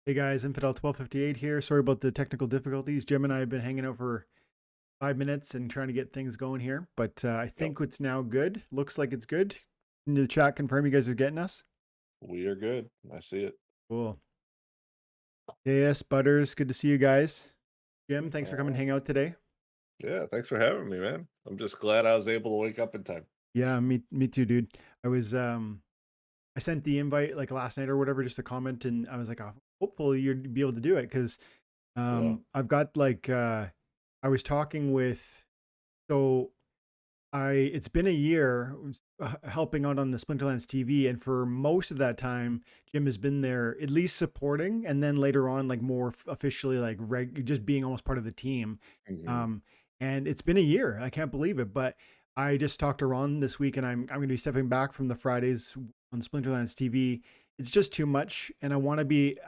Hey guys, Infidel 1258 here. Sorry about the technical difficulties. Jim and I have been hanging out for 5 minutes and trying to get things going here, but I Yep, think it's now good. Looks like it's good. In the chat, confirm you guys are getting us. we are good. I see it. Cool. Yes, Butters, good to see you guys. Jim, thanks for coming Uh, and hang out today. yeah, thanks for having me, man. I'm just glad I was able to wake up in time. Yeah, me too, dude. I was I sent the invite like last night or whatever, just a comment, and I was like, oh, hopefully you'd be able to do it because Yeah. I've got like I was talking with so it's been a year helping out on the Splinterlands TV, and for most of that time, Jim has been there at least supporting, and then later on, like more officially, like just being almost part of the team. hmm Um, and it's been a year. I can't believe it, but I just talked to Ron this week, and I'm going to be stepping back from the Fridays on Splinterlands TV. It's just too much, and I want to be.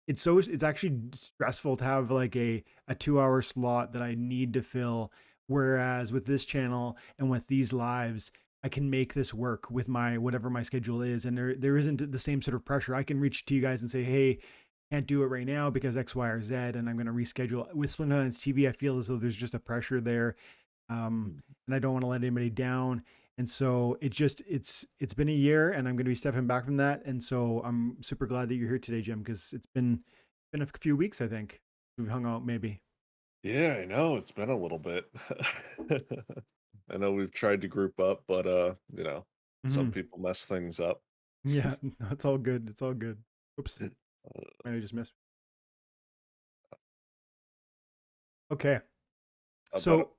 It's actually stressful to have like a 2 hour slot that I need to fill. Whereas with this channel and with these lives, I can make this work with my whatever my schedule is, and there isn't the same sort of pressure. I can reach to you guys and say, hey, can't do it right now because X, Y, or Z, and I'm going to reschedule. With Splinterlands TV, I feel as though there's just a pressure there, and I don't want to let anybody down. And so it's been a year, and I'm going to be stepping back from that. And so I'm super glad that you're here today, Jim, because it's been a few weeks. I think we've hung out maybe. Yeah, I know. It's been a little bit. I know we've tried to group up, but some Hmm. people mess things up. Yeah, no, it's all good. It's all good. Oops, Uh, I just missed. Okay, but so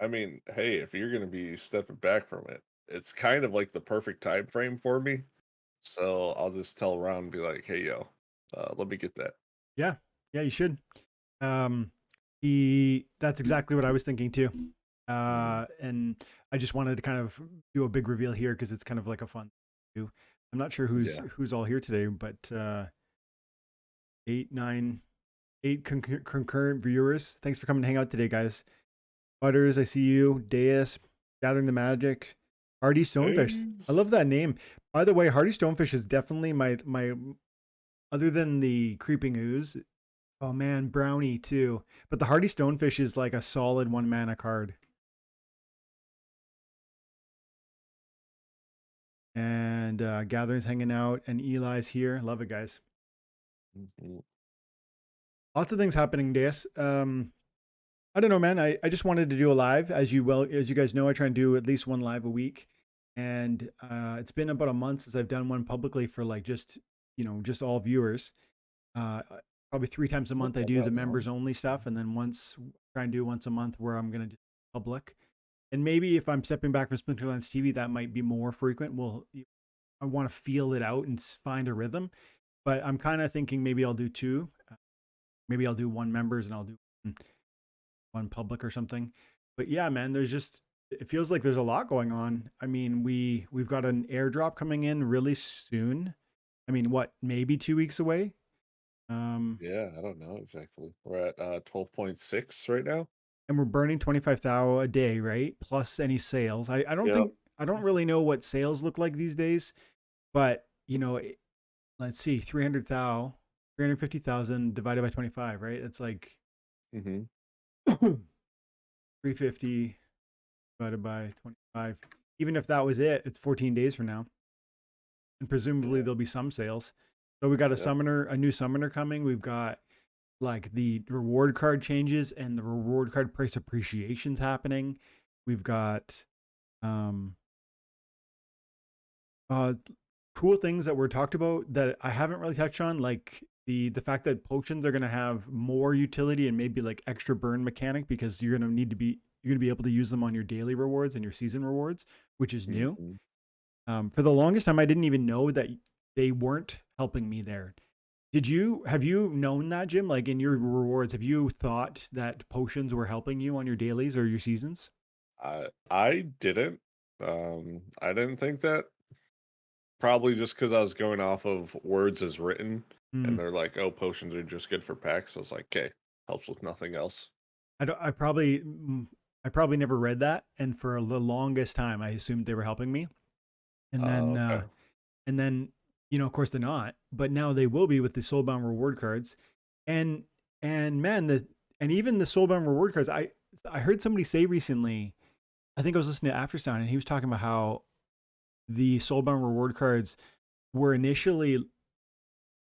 I mean, hey, if you're gonna be stepping back from it, it's kind of like the perfect time frame for me. So I'll just tell Ron and be like, hey yo, let me get that. yeah, yeah, you should. Um, he that's exactly what I was thinking too. Mm, And I just wanted to kind of do a big reveal here because it's kind of like a fun do. I'm not sure who's yeah. who's all here today, but eight, nine, eight concurrent viewers. Thanks for coming to hang out today, guys. Butters, I see you. Deus, Gathering the Magic, Hardy Stonefish. I Peace. love that name. By the way, Hardy Stonefish is definitely my other than the Creeping Ooze. Oh man, Brownie too. But the Hardy Stonefish is like a solid one mana card. And Gathering's hanging out, and Eli's here. Love it, guys. Mhm. Lots of things happening, Deus. I don't know, man. I just wanted to do a live. As you guys know, I try and do at least one live a week. And it's been about a month since I've done one publicly for like just all viewers. Probably 3 times a Not month I that do the bad now. members only stuff, and then try and do once a month where I'm gonna do public. And maybe if I'm stepping back from Splinterlands TV, that might be more frequent. I want to feel it out and find a rhythm. But I'm kind of thinking maybe I'll do two. Maybe I'll do one members and I'll do one public or something. But yeah, man, it feels like there's a lot going on. I mean, we've got an airdrop coming in really soon. I mean, what, maybe 2 weeks away? Um, Yeah, I don't know exactly. We're at 12.6 right now. and we're burning 25,000 a day, right? Plus any sales. Yep. I don't really know what sales look like these days, but let's see, 300,000, 350,000 divided by 25, right? It's like hmm 350 divided by 25. Even if that was it, it's 14 days from now. And presumably Yeah. there'll be some sales. So we got Yep. a new summoner coming. We've got like the reward card changes and the reward card price appreciations happening. We've got um uh cool things that were talked about that I haven't really touched on, like the fact that potions are going to have more utility and maybe like extra burn mechanic because you're going to be able to use them on your daily rewards and your season rewards, which is new. hmm For the longest time, I didn't even know that they weren't helping me there. Have you known that, Jim? Like in your rewards, have you thought that potions were helping you on your dailies or your seasons? I didn't. I didn't think that. Probably just because I was going off of words as written, and Hmm. they're like, "Oh, potions are just good for packs." I was like, "Okay, helps with nothing else." I don't. I probably never read that, and for the longest time, I assumed they were helping me. And then, Okay. and then Of course they're not, but now they will be with the soulbound reward cards. And man, and even the soulbound reward cards, I heard somebody say recently, I think I was listening to Aftersound, and he was talking about how the soulbound reward cards were initially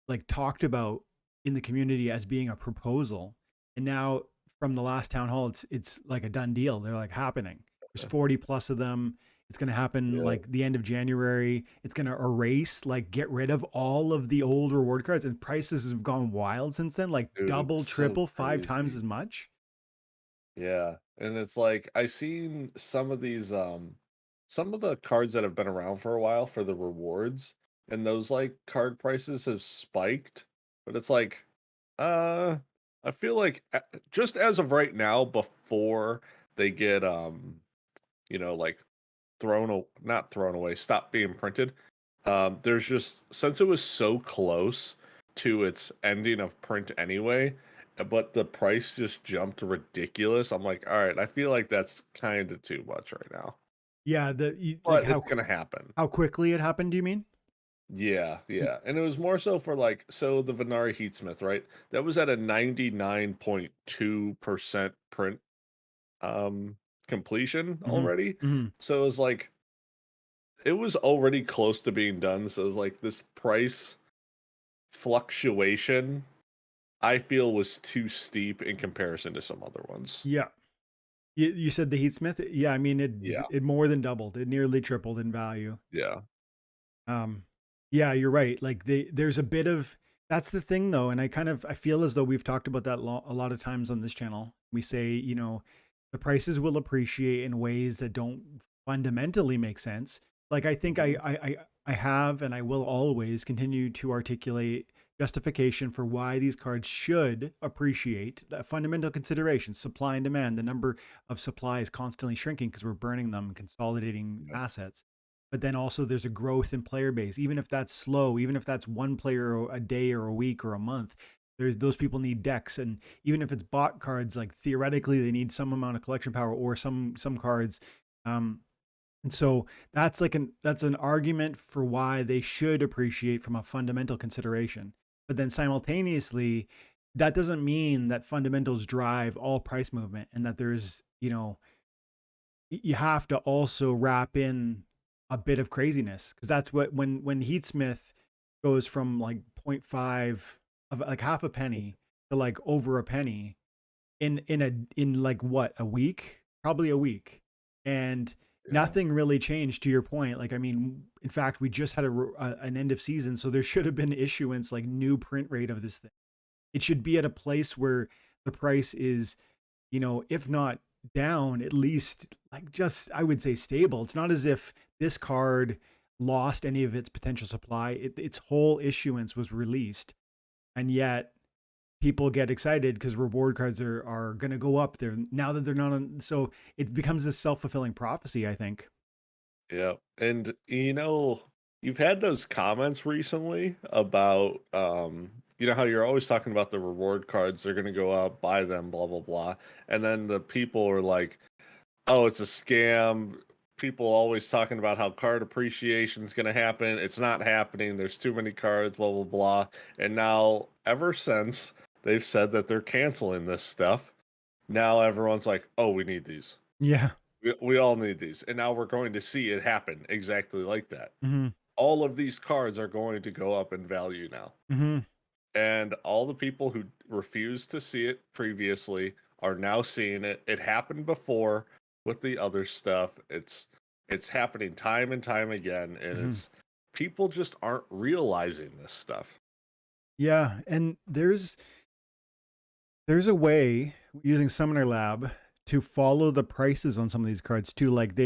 like talked about in the community as being a proposal, and now from the last town hall, it's like a done deal. They're like happening. There's 40 plus of them. It's going to happen Yeah, like the end of January. It's going to erase, like, get rid of all of the old reward cards, and prices have gone wild since then, like dude, double, it's so triple, 5 times crazy. as much. Yeah, and it's like I seen some of the cards that have been around for a while for the rewards, and those like card prices have spiked, but it's like uh I feel like just as of right now before they get like not thrown away, stop being printed. There's just since it was so close to its ending of print anyway, but the price just jumped ridiculous. I'm like, all right, I feel like that's kind of too much right now, Yeah, like but it's gonna happen. how quickly it happened, do you mean? Yeah, yeah, and it was more so for like so the Venari Heatsmith, right? That was at a 99.2% print um completion Mhm. already. Mhm. So it was like it was already close to being done, so it was like this price fluctuation, I feel was too steep in comparison to some other ones. Yeah. You said the Heat Smith? Yeah, I mean Yeah, it more than doubled. It nearly tripled in value. yeah, Um, yeah, you're right. Like there's a bit of that's the thing though, and I feel as though we've talked about that a lot of times on this channel. We say, the prices will appreciate in ways that don't fundamentally make sense. Like I think mhm, I have and I will always continue to articulate justification for why these cards should appreciate. The fundamental considerations, supply and demand. The number of supply is constantly shrinking because we're burning them and consolidating yeah, assets. But then also there's a growth in player base, even if that's slow, even if that's one player a day or a week or a month. There's those people need decks, and even if it's bot cards, like theoretically they need some amount of collection power or some cards. um and so that's an argument for why they should appreciate from a fundamental consideration. But then simultaneously, that doesn't mean that fundamentals drive all price movement, and that there's, you have to also wrap in a bit of craziness, because that's what when Heatsmith goes from like point 0.5 of like half a penny to like over a penny in like what, a week, probably a week. And yeah, nothing really changed, to your point. Like, I mean, in fact, we just had an end of season, so there should have been issuance, like new print rate of this thing. It should be at a place where the price is, if not down, at least like just, I would say, stable. It's not as if this card lost any of its potential supply. Its whole issuance was released, and yet people get excited because reward cards are going to go up there now that they're not on. So it becomes this self-fulfilling prophecy, I think. yeah. And you've had those comments recently about you know how you're always talking about the reward cards, they're gonna go out, buy them, blah blah blah. And then the people are like, oh, it's a scam. People always talking about how card appreciation is going to happen. It's not happening. There's too many cards, blah, blah, blah. And now, ever since they've said that they're canceling this stuff, now everyone's like, oh, we need these. Yeah. We all need these. And now we're going to see it happen exactly like that. Hmm. All of these cards are going to go up in value now. Hmm. And all the people who refused to see it previously are now seeing it. It happened before with the other stuff. It's happening time and time again, and Hmm. it's people just aren't realizing this stuff. Yeah, and there's a way using Summoner Lab to follow the prices on some of these cards too. Like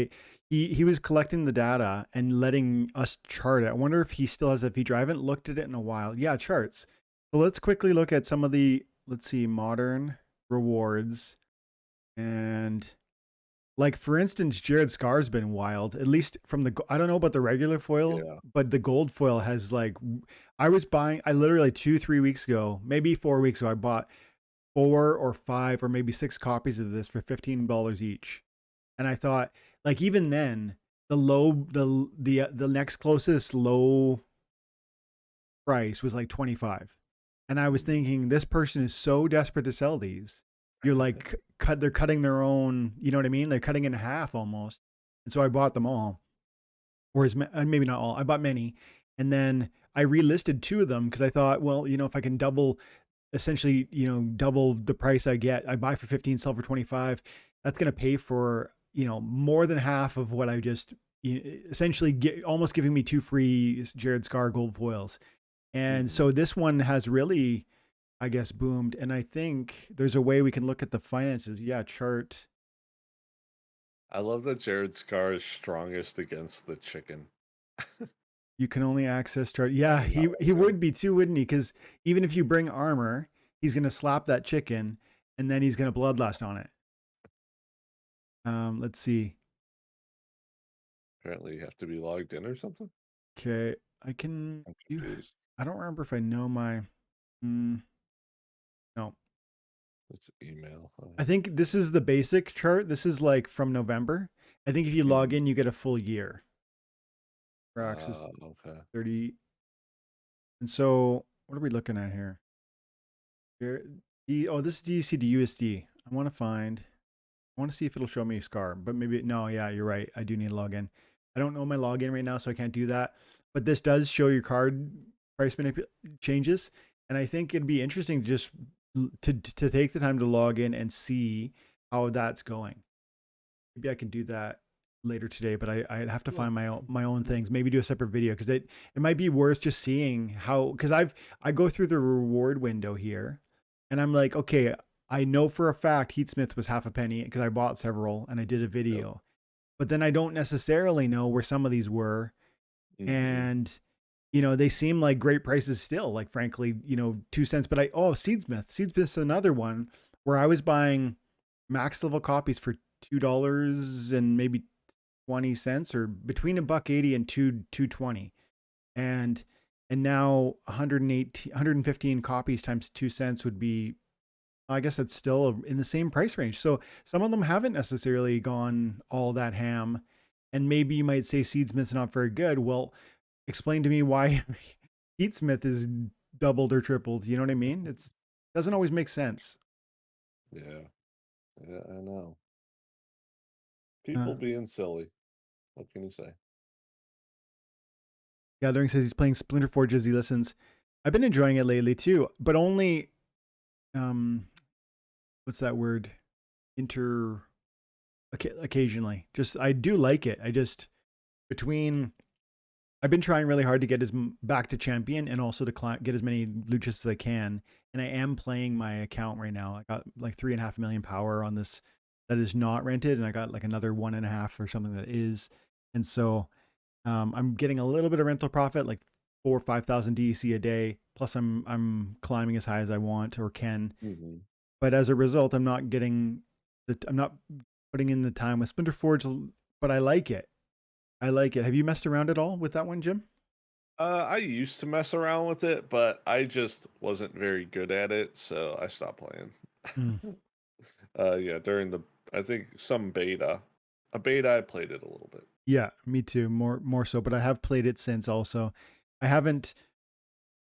he was collecting the data and letting us chart it. I wonder if he still has that feature. I haven't looked at it in a while. Yeah, charts. So let's quickly look at some of the, let's see, modern rewards. And like, for instance, Jared Scar's been wild. At least from I don't know about the regular foil, Yeah. but the gold foil has like, I literally 2 3 weeks ago, maybe 4 weeks ago, I bought 4 or 5 or maybe 6 copies of this for $15 each. And I thought, like, even then, the next closest low price was like 25. And I was thinking, this person is so desperate to sell these. You're like, they're cutting their own, you know what I mean? They're cutting in half almost. And so I bought them all, or maybe not all. I bought many. And then I relisted two of them because I thought, well, if I can double, essentially, double the price I get, I buy for 15, sell for 25. That's going to pay for, more than half of what I just essentially almost giving me two free Jared Scar gold foils. And Mhm. so this one has really, I guess, boomed. And I think there's a way we can look at the finances. Yeah, chart. I love that Jared Scar is strongest against the chicken. You can only access chart. I Yeah, do not he like him. would be too, wouldn't he? Because even if you bring armor, he's gonna slap that chicken, and then he's gonna bloodlust on it. Let's see. Apparently, you have to be logged in or something. Okay, I can. I'm You. confused. I don't remember if I know my. Mm, no, It's email. I think this is the basic chart. This is like from November. I think if you log Mhm. in, you get a full year for access Okay. 30. And so, what are we looking at here? This is DEC to USD. I want to find. I want to see if it'll show me Scar, but maybe no. Yeah, you're right. I do need to log in. I don't know my login right now, so I can't do that. But this does show your card price changes, and I think it'd be interesting to just to take the time to log in and see how that's going. Maybe I can do that later today, but I'd have to Yeah. find my own things. Maybe do a separate video because it might be worth just seeing how, because I go through the reward window here, and I'm like, okay, I know for a fact Heatsmith was half a penny because I bought several and I did a Yep. video, but then I don't necessarily know where some of these were, Mhm. and they seem like great prices still. Like frankly, 2 cents. But Seedsmith's another one where I was buying max level copies for $2 and maybe 20 cents, or between $1.80 and 2.20, and now 118 115 copies times 2 cents would be, I guess that's still in the same price range. So some of them haven't necessarily gone all that ham, and maybe you might say Seedsmith's not very good. Well, explain to me why Heatsmith is doubled or tripled. You know what I mean? It's doesn't always make sense. Yeah. Yeah, I know. Uh, People being silly. What can you say? Gathering says he's playing Splinter Forge as he listens. I've been enjoying it lately too, but only um, what's that word? Inter occasionally. Just I do like it. I just between I've been trying really hard to get back to champion and also to get as many luchas as I can. And I am playing my account right now. I got like 3.5 million power on this that is not rented, and I got like another 1.5 or something that is. And so I'm getting a little bit of rental profit, like 4 or 5 thousand DEC a day. Plus, I'm climbing as high as I want or can. Mhm. But as a result, I'm not putting in the time with Splinter Forge, but I like it. I like it. Have you messed around at all with that one, Jim? I used to mess around with it, but I just wasn't very good at it, so I stopped playing. Mm. Yeah, during I think some beta. A beta, I played it a little bit. Yeah, me too. More so, but I have played it since also. I haven't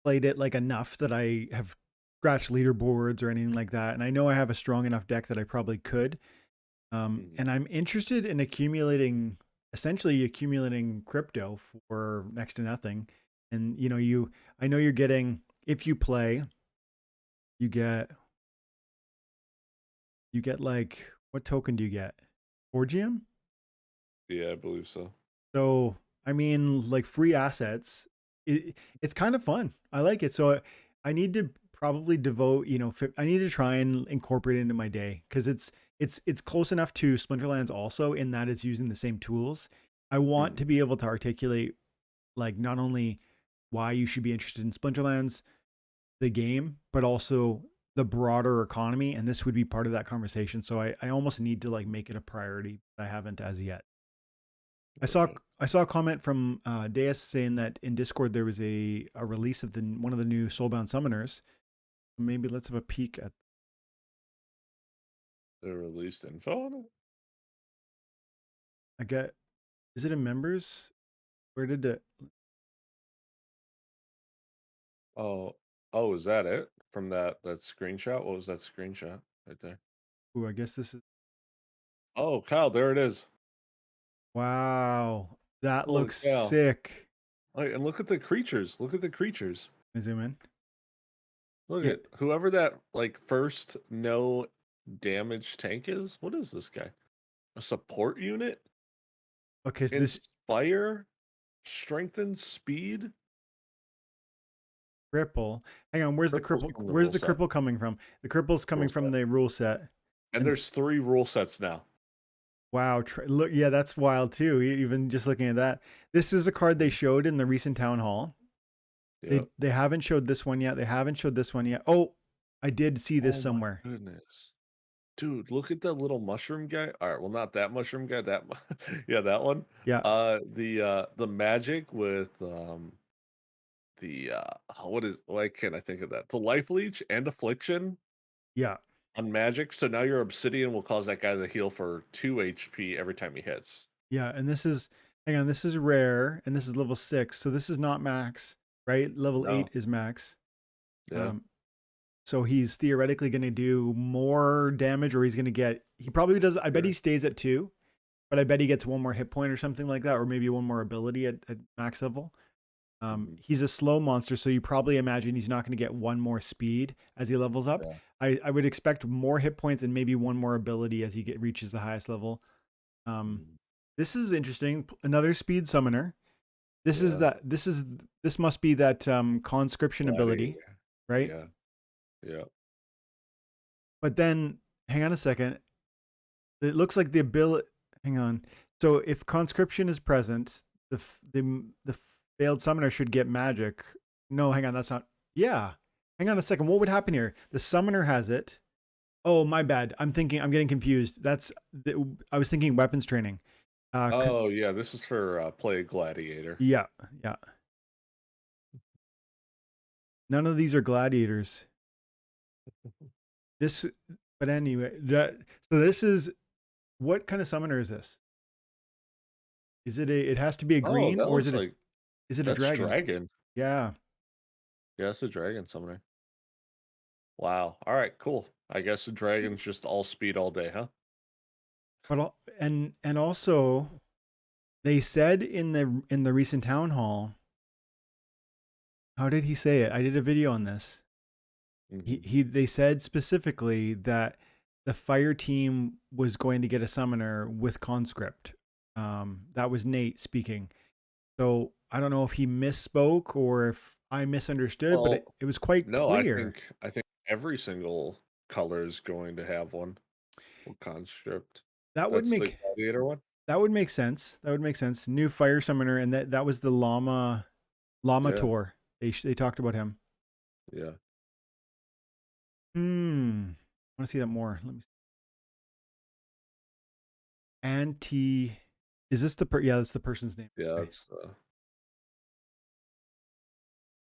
played it like enough that I have scratched leaderboards or anything like that. And I know I have a strong enough deck that I probably could. Mhm. And I'm interested in essentially accumulating crypto for next to nothing. And I know you're getting, if you play, you get like, what token do you get? Orgium? Yeah, I believe so. So, I mean, like free assets, it's kind of fun. I like it. So I need to probably devote, I need to try and incorporate it into my day because it's close enough to Splinterlands also in that it's using the same tools. I want Mhm. to be able to articulate like not only why you should be interested in Splinterlands, the game, but also the broader economy. And this would be part of that conversation. So I almost need to like make it a priority. I haven't as yet. I saw Right. I saw a comment from Deus saying that in Discord there was a release of the one of the new Soulbound Summoners. Maybe let's have a peek at. They released info on it? I get. Is it in members? Where did it? Oh, oh, is that it from that screenshot? What was that screenshot right there? Ooh, I guess this is Oh, Kyle, there it is. wow. That Holy looks cow! sick. Like, and look at the creatures. Look at the creatures. Let me zoom in. Look Yeah. at whoever that like first no damage tank is. What is this guy? A support unit? Okay, so this Inspire? Strengthen speed? cripple. Hang on, where's the Cripples cripple? from the Where's rule the set. cripple coming from? The cripple's coming Rule from set. the rule set. And And there's 3 rule sets now. wow, look, yeah, that's wild too. Even just looking at that, this is a card they Mhm. showed in the recent town hall. Yep. They haven't showed this one yet. They haven't showed this one yet. Oh, I did see this Oh my somewhere. goodness. Dude, look at that little mushroom guy. All right, well, not that mushroom guy. That, yeah, that one. Yeah, The magic with what is why can't I think of that? The life leech and affliction yeah, on magic. So now your obsidian will cause that guy to heal for 2 HP every time he hits. yeah. And this is, hang on, this is rare, and this is level 6, so this is not max, right? Level 8 No, is max. yeah, Um, so he's theoretically going to do more damage, or he's going to get. He probably does. I bet he sure. stays at 2, but I bet he gets one more hit point or something like that, or maybe one more ability at max level. Mhm, He's a slow monster, so you probably imagine he's not going to get one more speed as he levels up. yeah. I would expect more hit points and maybe one more ability as he reaches the highest level. Um, Mhm, this is interesting. Another speed summoner. This is yeah. that. This must be that conscription ability, Gladiator. right? Yeah, yeah. But then, hang on a second. It looks like the ability. Hang on. So if conscription is present, the failed summoner should get magic. No, hang on. That's not. Yeah. Hang on a second. What would happen here? The summoner has it. Oh, my bad. I'm thinking. I'm getting confused. I was thinking weapons training. Uh, con- Oh, yeah, this is for, play gladiator. yeah, yeah. None of these are gladiators. This, but anyway, so this is what kind of summoner is this? Is it a? It has to be a Oh, green, that or looks like is it a that's dragon? dragon. Yeah. Yeah, it's a dragon summoner. Wow. All right, cool. I guess the dragon's just all speed all day, huh? And also they said in the recent town hall, how did he say it? I did a video on this. Mhm. They said specifically that the fire team was going to get a summoner with conscript. That was Nate speaking. So I don't know if he misspoke or if I misunderstood, but Well, it was quite no, I clear. think I think every single color is going to have one. Or conscript. That would That's the make gladiator one? that would make sense. That would make sense. New fire summoner, and that was the llama Yeah, tour. They talked about him. yeah. I want to see that more. Let me see. Anti. Is this the Yeah, that's the person's name. Yeah, Okay. that's,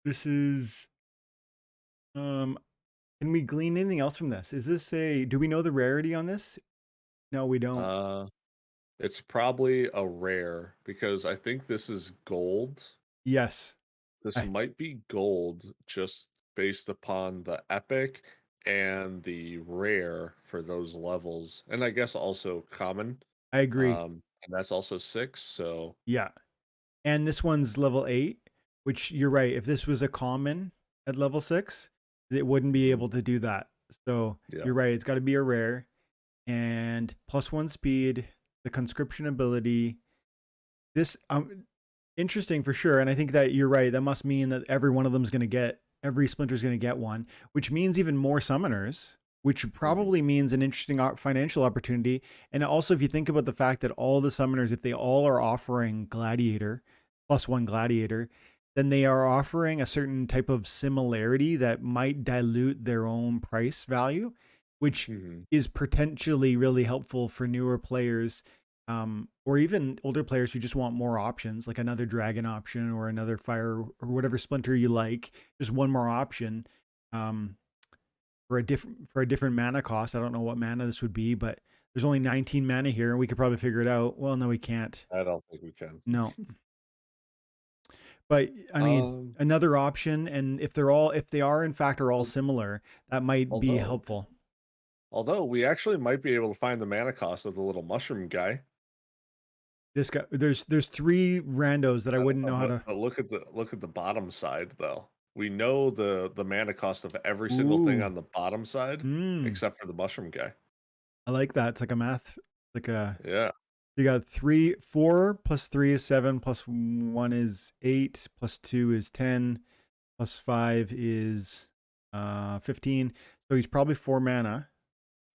This is. Um. Can we glean anything else from this? Is this a? Do we know the rarity on this? No, we don't. uh, it's probably a rare because I think this is gold. Yes. This I might be gold just based upon the epic and the rare for those levels, and I guess also common. I agree. And that's also 6, so Yeah. And this one's level 8, which you're right. If this was a common at level 6, it wouldn't be able mhm, to do that. So yeah. you're right. It's got to be a rare and +1 speed, the conscription ability. This interesting for sure. And I think that you're right. That must mean that every splinter's going to get one, which means even more summoners, which Mhm, probably means an interesting financial opportunity. And also, if you think about the fact that all the summoners, if they all are offering gladiator, +1 gladiator, then they are offering a certain type of similarity that might dilute their own price value, which mhm, is potentially really helpful for newer players, or even older players who just want more options, like another dragon option or another fire or whatever splinter you like. Just one more option, um, for a different mana cost. I don't know what mana this would be, but there's only 19 mana here, and we could probably figure it out. Well, no, we can't. I don't think we can. No, But I mean, Um, another option, and if they are in fact are all al- similar, that might be although helpful. although we actually might be able to find the mana cost of the little mushroom guy. This guy, there's three randos that I wouldn't know how to. But look at the bottom side though. We know the mana cost of every single thing Ooh, on the bottom side mm, except for the mushroom guy. I like that. It's like a math, like a. Yeah. You got 4 plus 3 is 7, plus 1 is 8, plus 2 is 10, plus 5 is 15. So he's probably 4 mana.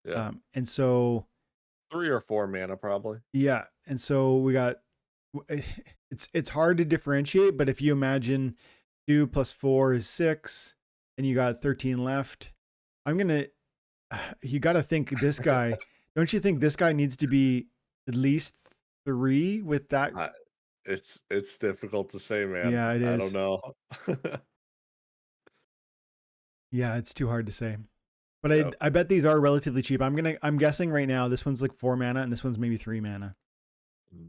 Yeah. And so 3 or 4 mana probably. yeah, and so we got it's hard to differentiate, but if you imagine 2 plus 4 is 6 and you got 13 left, I'm going to you got to think this guy, don't you think this guy needs to be at least 3 with that? I it's difficult to say, man. Yeah, it I don't is. know. Yeah, it's too hard to say. But Yep. I bet these are relatively cheap. I'm guessing right now this one's like 4 mana and this one's maybe 3 mana. Mm.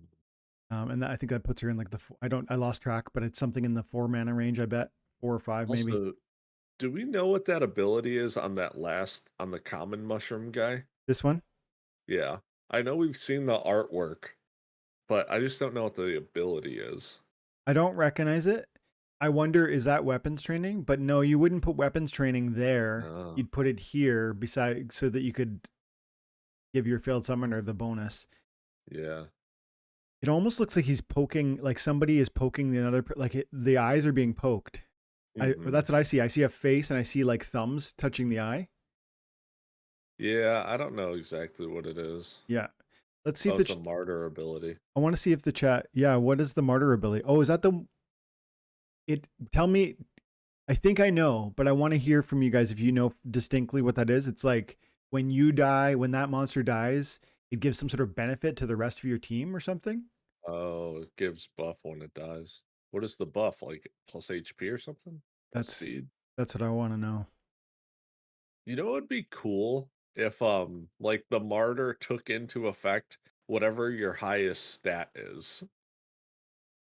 And I think that puts her in like I lost track, but it's something in the 4 mana range, I bet. 4 or 5 maybe. Also, do we know what that ability is on that last on the common mushroom guy? This one? Yeah. I know we've seen the artwork, but I just don't know what the ability is. I don't recognize it. I wonder, is that weapons training? But no, you wouldn't put weapons training there. Oh, You'd put it here beside so that you could give your failed summoner the bonus. yeah. It almost looks like he's poking, like somebody is poking the other, the eyes are being poked. Mhm. That's what I see. I see a face and I see like thumbs touching the eye. Yeah, I don't know exactly what it is. Yeah. Let's see if Oh, it's a martyr ability. I want to see if the chat. Yeah. What is the martyr ability? Oh, is that tell me. I think I know, but I want to hear from you guys if you know distinctly what that is. It's like when you die, when that monster dies, it gives some sort of benefit to the rest of your team or something. Oh, it gives buff when it dies. What is the buff? Like plus HP or something? Plus That's speed? that's what I want to know. You know what would be cool if like the martyr took into effect whatever your highest stat is.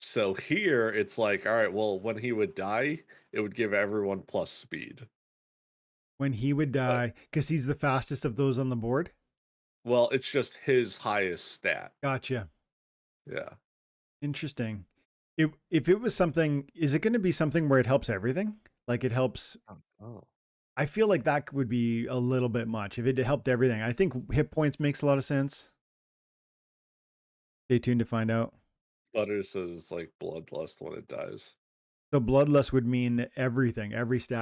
So here it's like, all right, well, when he would die, it would give everyone plus speed. When he would But die, because he's the fastest of those on the board. well, it's just his highest stat. Gotcha. Yeah. Interesting. If it was something, is it going to be something where it helps everything? Like it helps. Oh. I feel like that would be a little bit much if it helped everything. I think hit points makes a lot of sense. Stay tuned to find out. Butter says it's like bloodlust when it dies. So bloodlust would mean everything, I every don't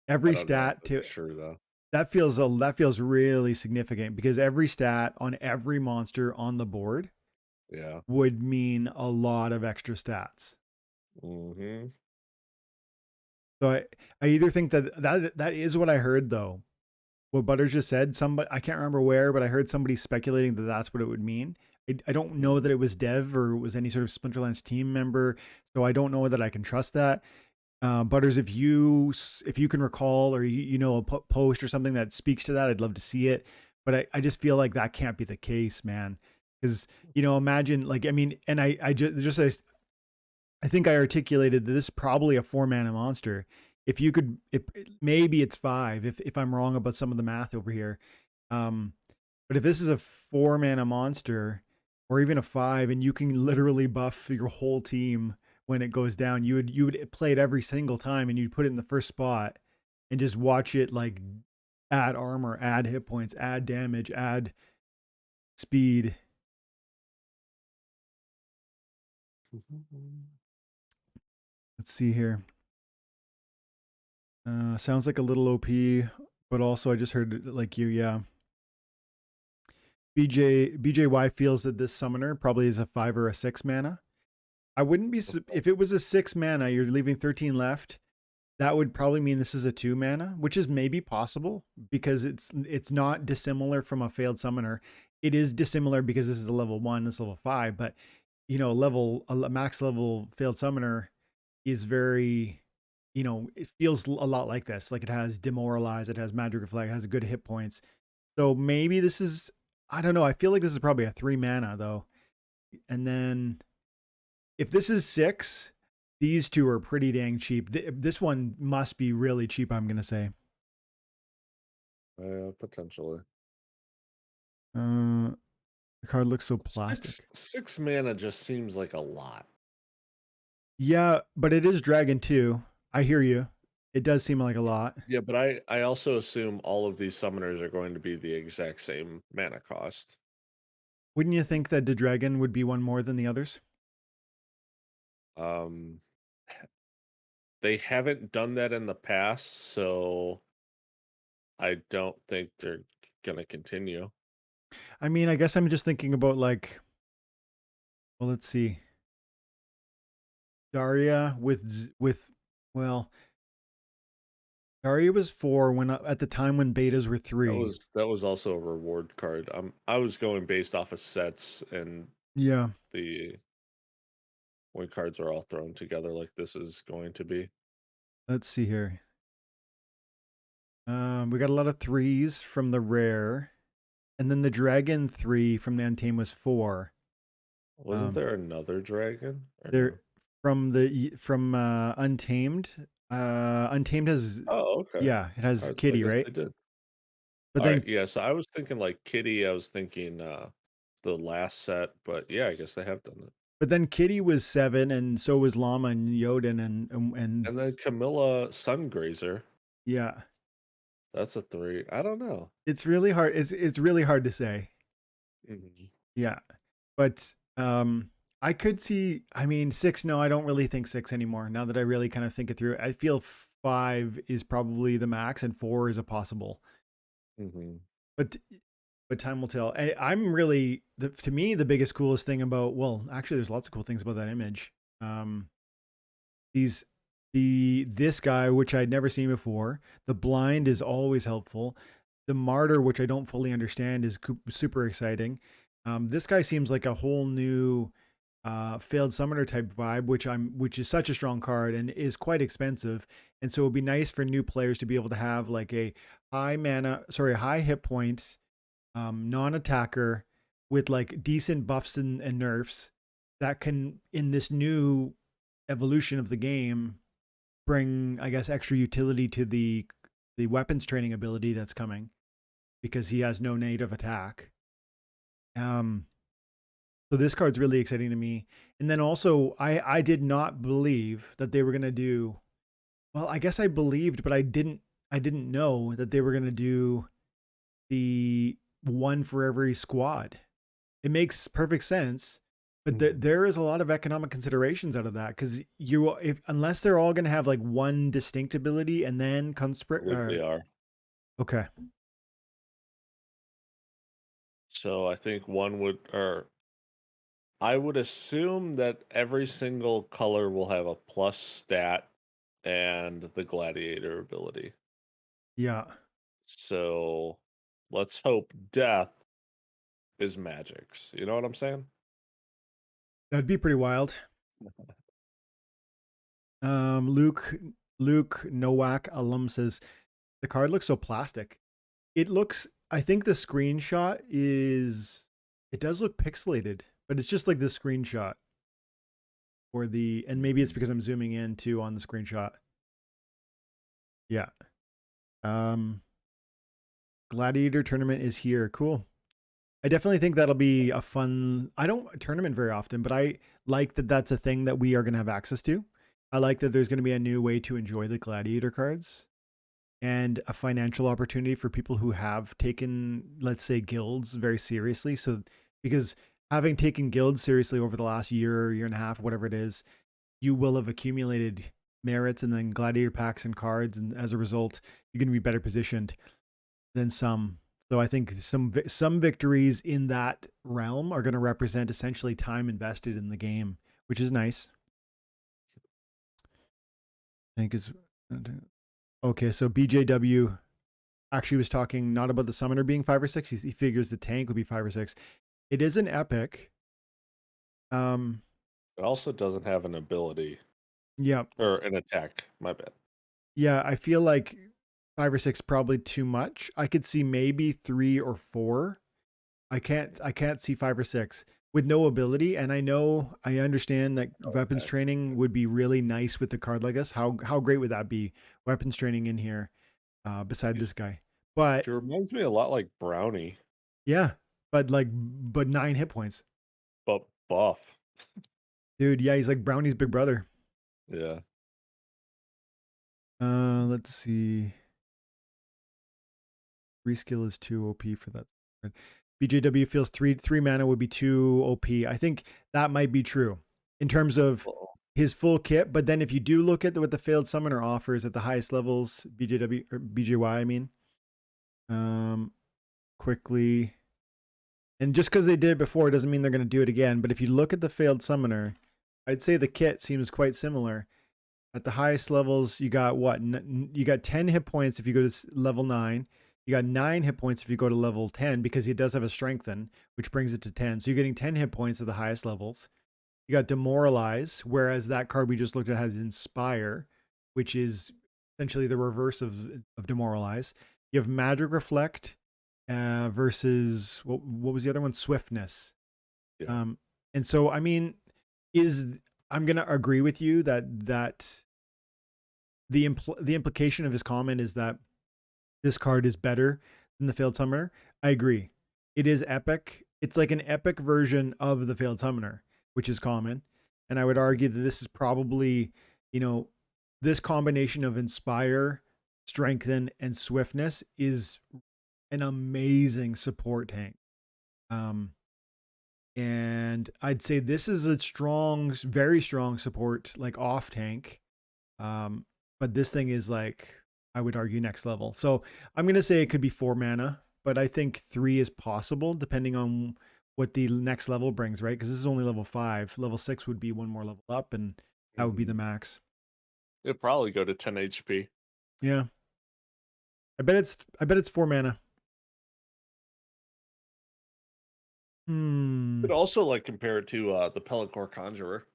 know if stat to that's true though. that feels really significant because every stat on every monster on the board Yeah. would mean a lot of extra stats. Hmm. So I either think that is what I heard though. What Butters just said, somebody I can't remember where, but I heard somebody speculating that that's what it would mean. I don't know that it was Dev or it was any sort of Splinterlands team member, so I don't know that I can trust that. Butters, if you can recall or you know a post or something that speaks to that, I'd love to see it. But I just feel like that can't be the case, man. Because imagine like I mean, and I I think I articulated that this is probably a 4 mana monster. If you could, if maybe it's 5. If I'm wrong about some of the math over here, um, but if this is a 4 mana monster or even a 5, and you can literally buff your whole team when it goes down, you would play it every single time, and you'd put it in the first spot and just watch it like add armor, add hit points, add damage, add speed. Let's see here. Sounds like a little OP, but also I just heard like you, yeah. BJY feels that this summoner probably is a 5 or a 6 mana. I wouldn't be if it was a 6 mana, you're leaving 13 left. That would probably mean this is a 2 mana, which is maybe possible because it's not dissimilar from a failed summoner. It is dissimilar because this is a level 1, this is level 5, but a max level failed summoner is very it feels a lot like this. Like it has demoralize, it has magic reflect, it has good hit points. So maybe this is I don't know. I feel like this is probably a 3 mana though. And then if this is 6, These two are pretty dang cheap. This one must be really cheap, I'm gonna say. Potentially. The card looks so Six plastic. six mana just seems like a lot. Yeah, but it is Dragon too. I hear you. It does seem like a lot. Yeah, but I also assume all of these summoners are going to be the exact same mana cost. Wouldn't you think that the Dragon would be one more than the others? Um, they haven't done that in the past, so I don't think they're gonna continue. I mean, I guess I'm just thinking about like, well, let's see. Daria well, Daria was 4 when at the time when betas were 3. That was also a reward card. I was going based off of sets and Yeah, the when cards are all thrown together like this is going to be. let's see here. We got a lot of 3s from the rare, and then the Dragon 3 from the Untamed was 4. Wasn't Um, there another dragon? Or There no? from Untamed. Untamed has, Oh, okay. yeah, it has Alright, so I Kitty, guess right? they did. But Alright, then yeah, so I was thinking like Kitty, I was thinking the last set, but yeah, I guess they have done it. Kitty was 7, and so was Llama and Yoden, And then Camilla Sungrazer, yeah, that's a 3. I don't know. it's really hard. It's really hard to say. Mhm. Yeah, but I could see. I mean, 6. No, I don't really think 6 anymore. Now that I really kind of think it through, I feel 5 is probably the max, and 4 is a possible. Mhm. But time will tell. I'm really to me the biggest coolest thing about, well, actually, there's lots of cool things about that image. Um, these this guy, which I'd never seen before. The blind is always helpful. The martyr, which I don't fully understand, is super exciting. This guy seems like a whole new failed summoner type vibe, which is such a strong card and is quite expensive. And so it'd be nice for new players to be able to have like a high hit point, non-attacker with like decent buffs and nerfs that can, in this new evolution of the game, bring, I guess, extra utility to the weapons training ability that's coming because he has no native attack. Um, so this card's really exciting to me. And then also, I did not believe that they were gonna do. Well, I guess I believed, but I didn't know that they were gonna do the one for every squad. It makes perfect sense, but Mhm. there is a lot of economic considerations out of that because you, if unless they're all going to have like one distinct ability and then I believe they are. okay, So I think one would or I would assume that every single color will have a plus stat and the gladiator ability. yeah, So let's hope death is magics. You know what I'm saying? that'd be pretty wild. Luke Nowak alum says the card looks so plastic. It looks. I think the screenshot is. It does look pixelated, but it's just like the screenshot or the, and maybe it's Mhm. because I'm zooming in too on the screenshot. Yeah. Um, Gladiator tournament is here. Cool. I definitely think that'll be a fun. I don't tournament very often, but I like that that's a thing that we are going to have access to. I like that there's going to be a new way to enjoy the gladiator cards and a financial opportunity for people who have taken, let's say, guilds very seriously. So, because having taken guilds seriously over the last year and a half, whatever it is, you will have accumulated merits and then gladiator packs and cards, and as a result, you're going to be better positioned than some. So I think some victories in that realm are going to represent essentially time invested in the game, which is nice. I think is okay. So BJW actually was talking not about the summoner being 5 or 6. He figures the tank would be 5 or 6. It is an epic. Um, It also doesn't have an ability yeah, or an attack. My bad. yeah. I feel like 5 or 6 probably too much. I could see maybe 3 or 4. I can't see 5 or 6. with no ability, and I understand that weapons Okay. training would be really nice with the card like this. How great would that be? Weapons training in here, beside this He's guy. He But reminds me a lot like Brownie, yeah, but 9 hit points, but buff. dude. Yeah, he's like Brownie's big brother. Yeah. Let's see. Reskill is too OP for that. BJW feels three mana would be too OP. I think that might be true in terms of Well, his full kit. But then if you do look at what the failed summoner offers at the highest levels, BJW or BJY, I mean, um, quickly, and just because they did it before doesn't mean they're going to do it again. But if you look at the failed summoner, I'd say the kit seems quite similar. At the highest levels, you got what? You got 10 hit points if you go to level 9. You got 9 hit points if you go to level 10 because he does have a strengthen, which brings it to 10. So you're getting 10 hit points at the highest levels. You got demoralize, whereas that card we just looked at has inspire, which is essentially the reverse of demoralize. You have magic reflect versus what was the other one? Swiftness. yeah. And so I mean, is I'm gonna agree with you that the implication of his comment is that this card is better than the failed summoner. I agree. It is epic. It's like an epic version of the failed summoner, which is common. And I would argue that this is probably, you know, this combination of inspire, strengthen, and swiftness is an amazing support tank. Um, and I'd say this is a strong, very strong support, like off tank. But this thing is like, I would argue next level. So I'm gonna say it could be 4 mana, but I think 3 is possible depending on what the next level brings, right? Because this is only level 5. Level 6 would be one more level up, and that would be Hmm. the max. It'd probably go to 10 HP. Yeah, I bet it's 4 mana. Hmm. Could also like compare it to the Pellicor Conjurer.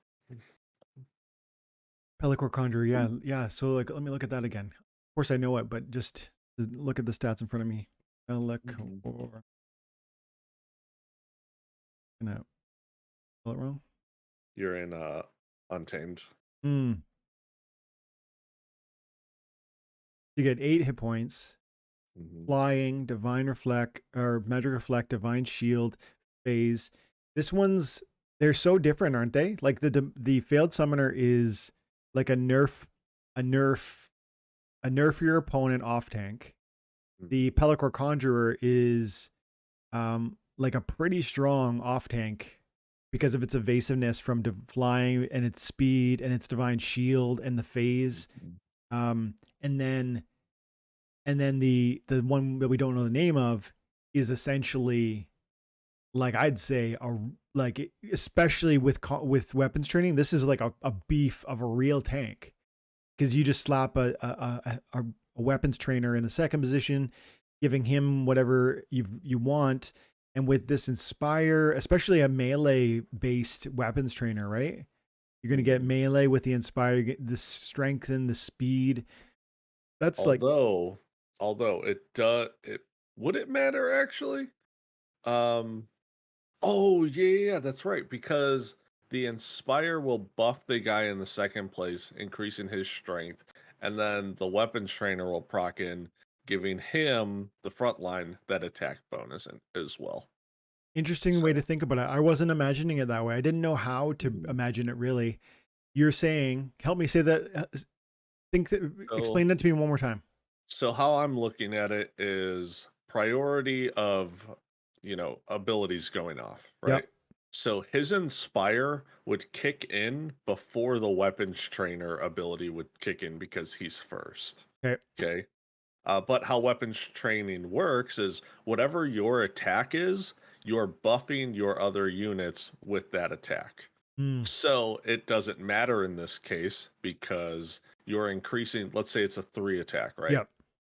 Pellicor Conjurer. Yeah, yeah. So like, let me look at that again. Of course, I know it, but just look at the stats in front of me. Pellicor. Mhm. Gonna spell it wrong. You're in Untamed. Hmm. You get 8 hit points. Hmm. Flying, divine reflect, or magic reflect, divine shield, phase. This one's they're so different, aren't they? Like the failed summoner is like a nerf, a nerf your opponent off tank. The Pellicor Conjurer is like a pretty strong off tank because of its evasiveness from flying and its speed and its divine shield and the phase. Mhm. Um, and then the one that we don't know the name of is essentially like I'd say a like especially with weapons training, this is like a beef of a real tank because you just slap a weapons trainer in the second position, giving him whatever you want, and with this inspire, especially a melee based weapons trainer, right? You're gonna get Mhm. melee with the inspire, the strength and the speed. That's like Although, although it would it matter actually? Um, oh yeah, that's right. Because the Inspire will buff the guy in the second place, increasing his strength, and then the weapons trainer will proc in, giving him the front line that attack bonus as well. interesting way to So, think about it. I wasn't imagining it that way. I didn't know how to mhm. imagine it really. You're saying, help me say that. so Explain that to me one more time. So how I'm looking at it is priority of, abilities going off, right? Yep. So his inspire would kick in before the weapons trainer ability would kick in because he's first. Okay. Okay. But how weapons training works is whatever your attack is, you're buffing your other units with that attack. Mm. So it doesn't matter in this case because you're increasing, let's say it's a 3 attack, right? Yep.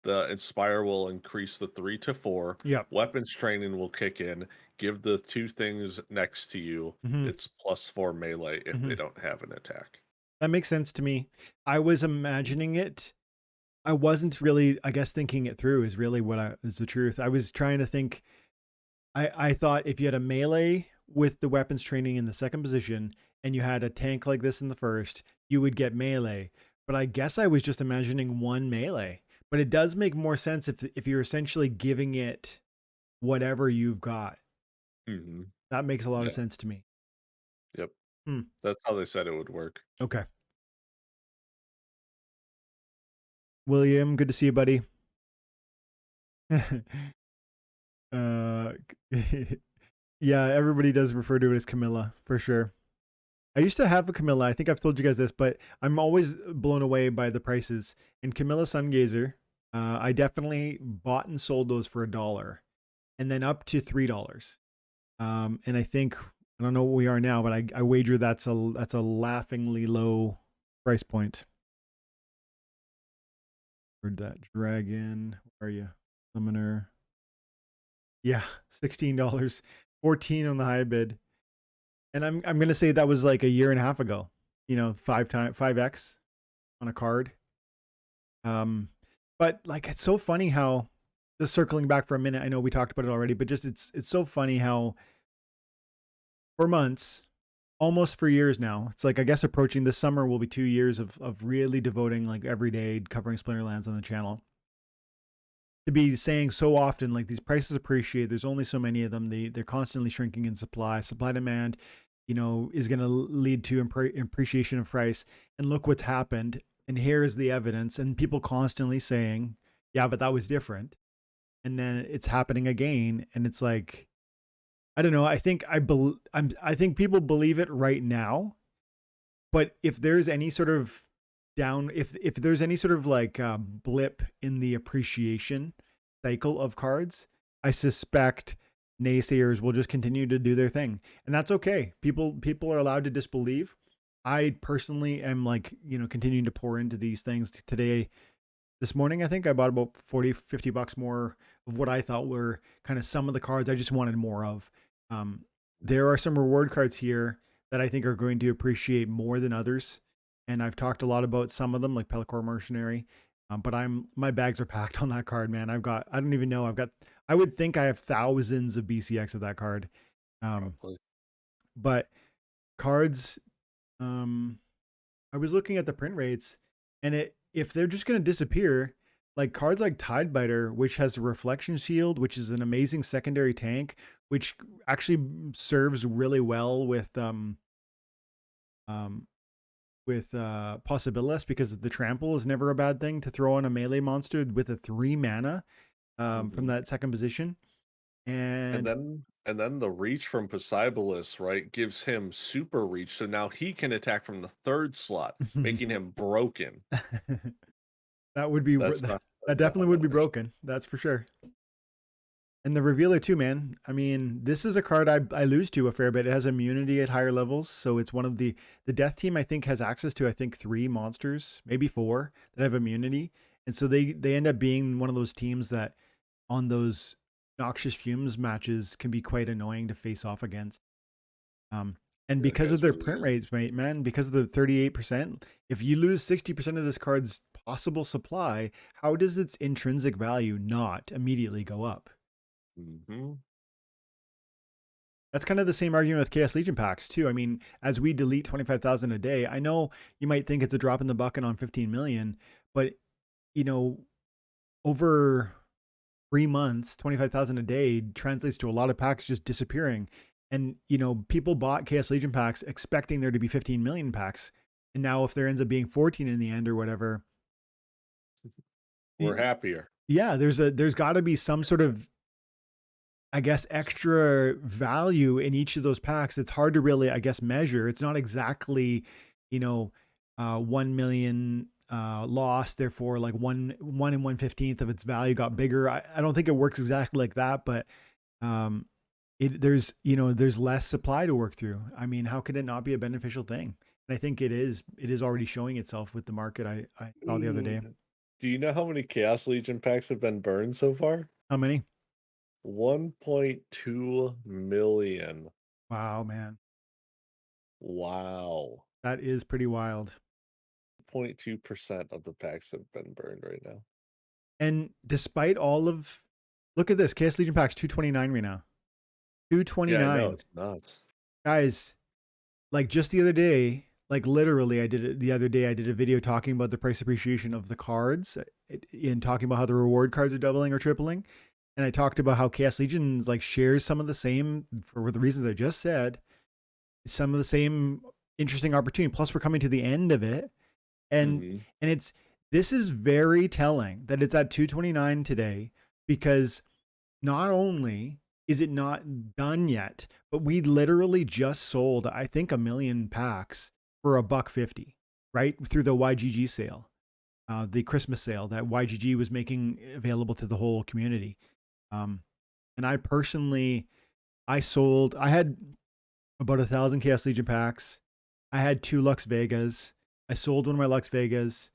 The Inspire will increase the 3 to 4. Yep. Weapons training will kick in, give the two things next to you. Hmm. It's +4 melee if they Hmm. don't have an attack. That makes sense to me. I was imagining it. I wasn't really, I guess, thinking it through is really what is the truth. I was trying to think. I thought if you had a melee with the weapons training in the second position and you had a tank like this in the first, you would get melee. But I guess I was just imagining one melee. But it does make more sense if you're essentially giving it whatever you've got. Hmm. That makes a lot of Yeah. sense to me. Yep. Hmm. That's how they said it would work. Okay. William, good to see you, buddy. uh, yeah, everybody does refer to it as Camilla for sure. I used to have a Camilla. I think I've told you guys this, but I'm always blown away by the prices. And Camilla Sungazer, I definitely bought and sold those for $1, and then up to $3. And I think I don't know what we are now, but I wager that's a laughingly low price point. Where'd that dragon? Where are you, summoner? Yeah, $16, 14 on the high bid, and I'm gonna say that was like a year and a half ago. You know, 5x on a card. Um, but like it's so funny how, just circling back for a minute. I know we talked about it already, but just it's so funny how for months, almost for years now. It's like I guess approaching this summer will be 2 years of really devoting like every day covering Splinterlands on the channel. To be saying so often like these prices appreciate. There's only so many of them. They're constantly shrinking in supply. Supply demand, is going to lead to appreciation of price. And look what's happened. And here is the evidence. And people constantly saying, "Yeah, but that was different." And then it's happening again. And it's like, I don't know. I think people believe it right now, but if there's any sort of if there's any sort of like blip in the appreciation cycle of cards, I suspect naysayers will just continue to do their thing, and that's okay. People are allowed to disbelieve. I personally am like, continuing to pour into these things today. This morning, I think I bought about 40-50 bucks more of what I thought were kind of some of the cards I just wanted more of. Um, there are some reward cards here that I think are going to appreciate more than others. And I've talked a lot about some of them, like Pellicor Mercenary. But my bags are packed on that card, man. I don't even know. I would think I have thousands of BCX of that card. Probably. But cards, um, I was looking at the print rates, and if they're just going to disappear, like cards like Tidebiter, which has a reflection shield, which is an amazing secondary tank, which actually serves really well um Possibilis, because the trample is never a bad thing to throw on a melee monster with a 3 mana from Hmm. that second position. And And then the reach from Possibilis, right, gives him super reach, so now he can attack from the third slot, making him broken. that would be that That's not how definitely would that be works. broken. That's for sure. And the revealer too, man. I mean, this is a card I lose to a fair bit. It has immunity at higher levels, so it's one of the death team I think has access to 3 monsters, maybe 4 that have immunity, and so they end up being one of those teams that on those noxious fumes matches can be quite annoying to face off against. Um, and Yeah, that because of guy's their really print good. rates, mate, man, because of the 38%, if you lose 60% of this card's possible supply, how does its intrinsic value not immediately go up? Mhm. That's kind of the same argument with Chaos Legion packs too. I mean, as we delete 25,000 a day, I know you might think it's a drop in the bucket on 15 million, but you know, over 3 months, 25,000 a day translates to a lot of packs just disappearing. And people bought Chaos Legion packs expecting there to be 15 million packs, and now if there ends up being 14 in the end or whatever, We're happier. yeah, there's got to be some sort of, I guess, extra value in each of those packs. It's hard to really, I guess, measure. It's not exactly, 1 million lost, therefore like one and 1/15 of its value got bigger. I don't think it works exactly like that, but um, there's less supply to work through. I mean, how could it not be a beneficial thing? And I think it is. It is already showing itself with the market. I saw the other day. Ooh. Do you know how many Chaos Legion packs have been burned so far? How many? 1.2 million. Wow, man, Wow. that is pretty wild. 0.2% of the packs have been burned right now. And despite all of, look at this, Chaos Legion packs 229 right now. Yeah, I know, 229. it's nuts. Guys, like just the other day, like literally I did it the other day, I did a video talking about the price appreciation of the cards and talking about how the reward cards are doubling or tripling. And I talked about how Chaos Legion like shares some of the same, for the reasons I just said, some of the same interesting opportunity. Plus we're coming to the end of it. And Hmm. it's this is very telling that it's at 229 today, because not only is it not done yet, but we literally just sold, I think, 1 million packs for $1.50, right? Through the YGG sale, the Christmas sale that YGG was making available to the whole community. Um, and I personally, I had about 1,000 Chaos Legion packs. I had 2 Lux Vegas. I sold one of my Lux Vegas.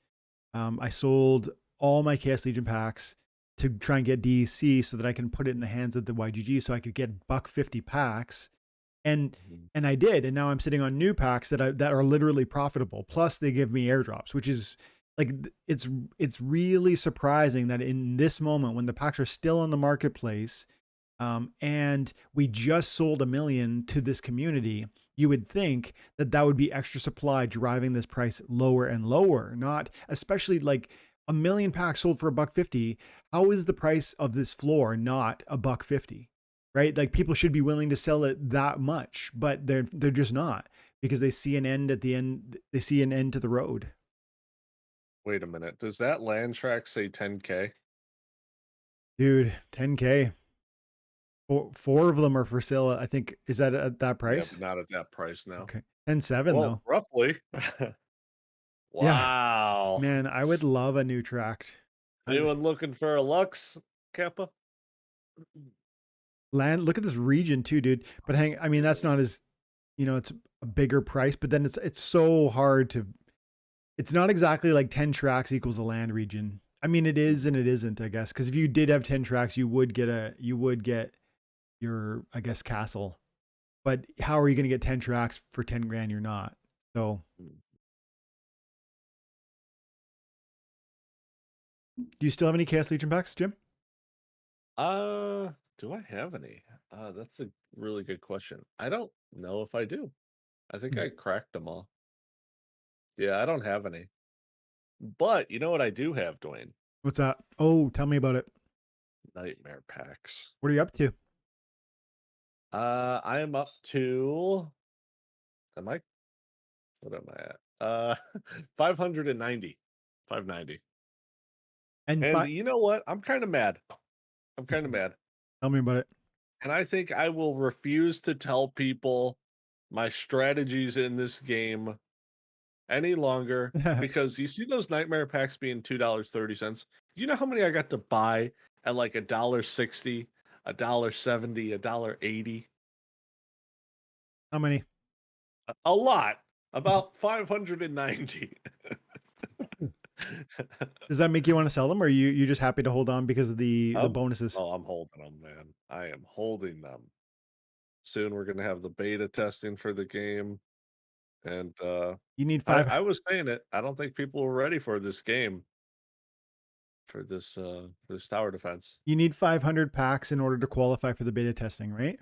I sold all my Chaos Legion packs to try and get DEC so that I can put it in the hands of the YGG so I could get $1.50 packs. And Hmm. and I did, and now I'm sitting on new packs that are literally profitable. Plus they give me airdrops, which is like it's really surprising that in this moment when the packs are still on the marketplace, and we just sold 1 million to this community, you would think that that would be extra supply driving this price lower and lower. Not especially like 1 million packs sold for $1.50. How is the price of this floor not $1.50? Right? Like people should be willing to sell it that much, but they're just not, because they see an end at the end. They see an end to the road. Wait a minute. Does that land track say 10K? Dude, 10K. Four of them are for sale. I think, is that at that Yeah, but price? not at that price now. Okay. 10.7 Well, though. roughly. Yeah, Wow. man, I would love a new tract. Anyone looking for a Lux, Kappa? Land, look at this region too, dude. But I mean, that's not as, it's a bigger price, but then it's so hard to, it's not exactly like 10 tracks equals a land region. I mean, it is and it isn't, I guess. Because if you did have 10 tracks, you would get your, I guess, castle. But how are you going to get 10 tracks for 10 grand? You're not. So do you still have any Chaos Legion packs, Jim? Do I have any? That's a really good question. I don't know if I do. I think Hmm. I cracked them all. Yeah, I don't have any. But you know what I do have, Dwayne? What's that? Oh, tell me about it. Nightmare packs. What are you up to? I am up to, am I, what am I at? 590. 590. And And you know what? I'm kind of mad. I'm kind of mad. tell me about it. And I think I will refuse to tell people my strategies in this game any longer, because you see those nightmare packs being $2.30. You know how many I got to buy at like $1.60, $1.70, $1.80? How many? A lot. About 590. Does that make you want to sell them, or you just happy to hold on because of the bonuses? I'm holding them, man. I am holding them. Soon we're gonna have the beta testing for the game. And You need I, five. I was saying it. I don't think people were ready for this game, for this tower defense. You need 500 packs in order to qualify for the beta testing, right? Is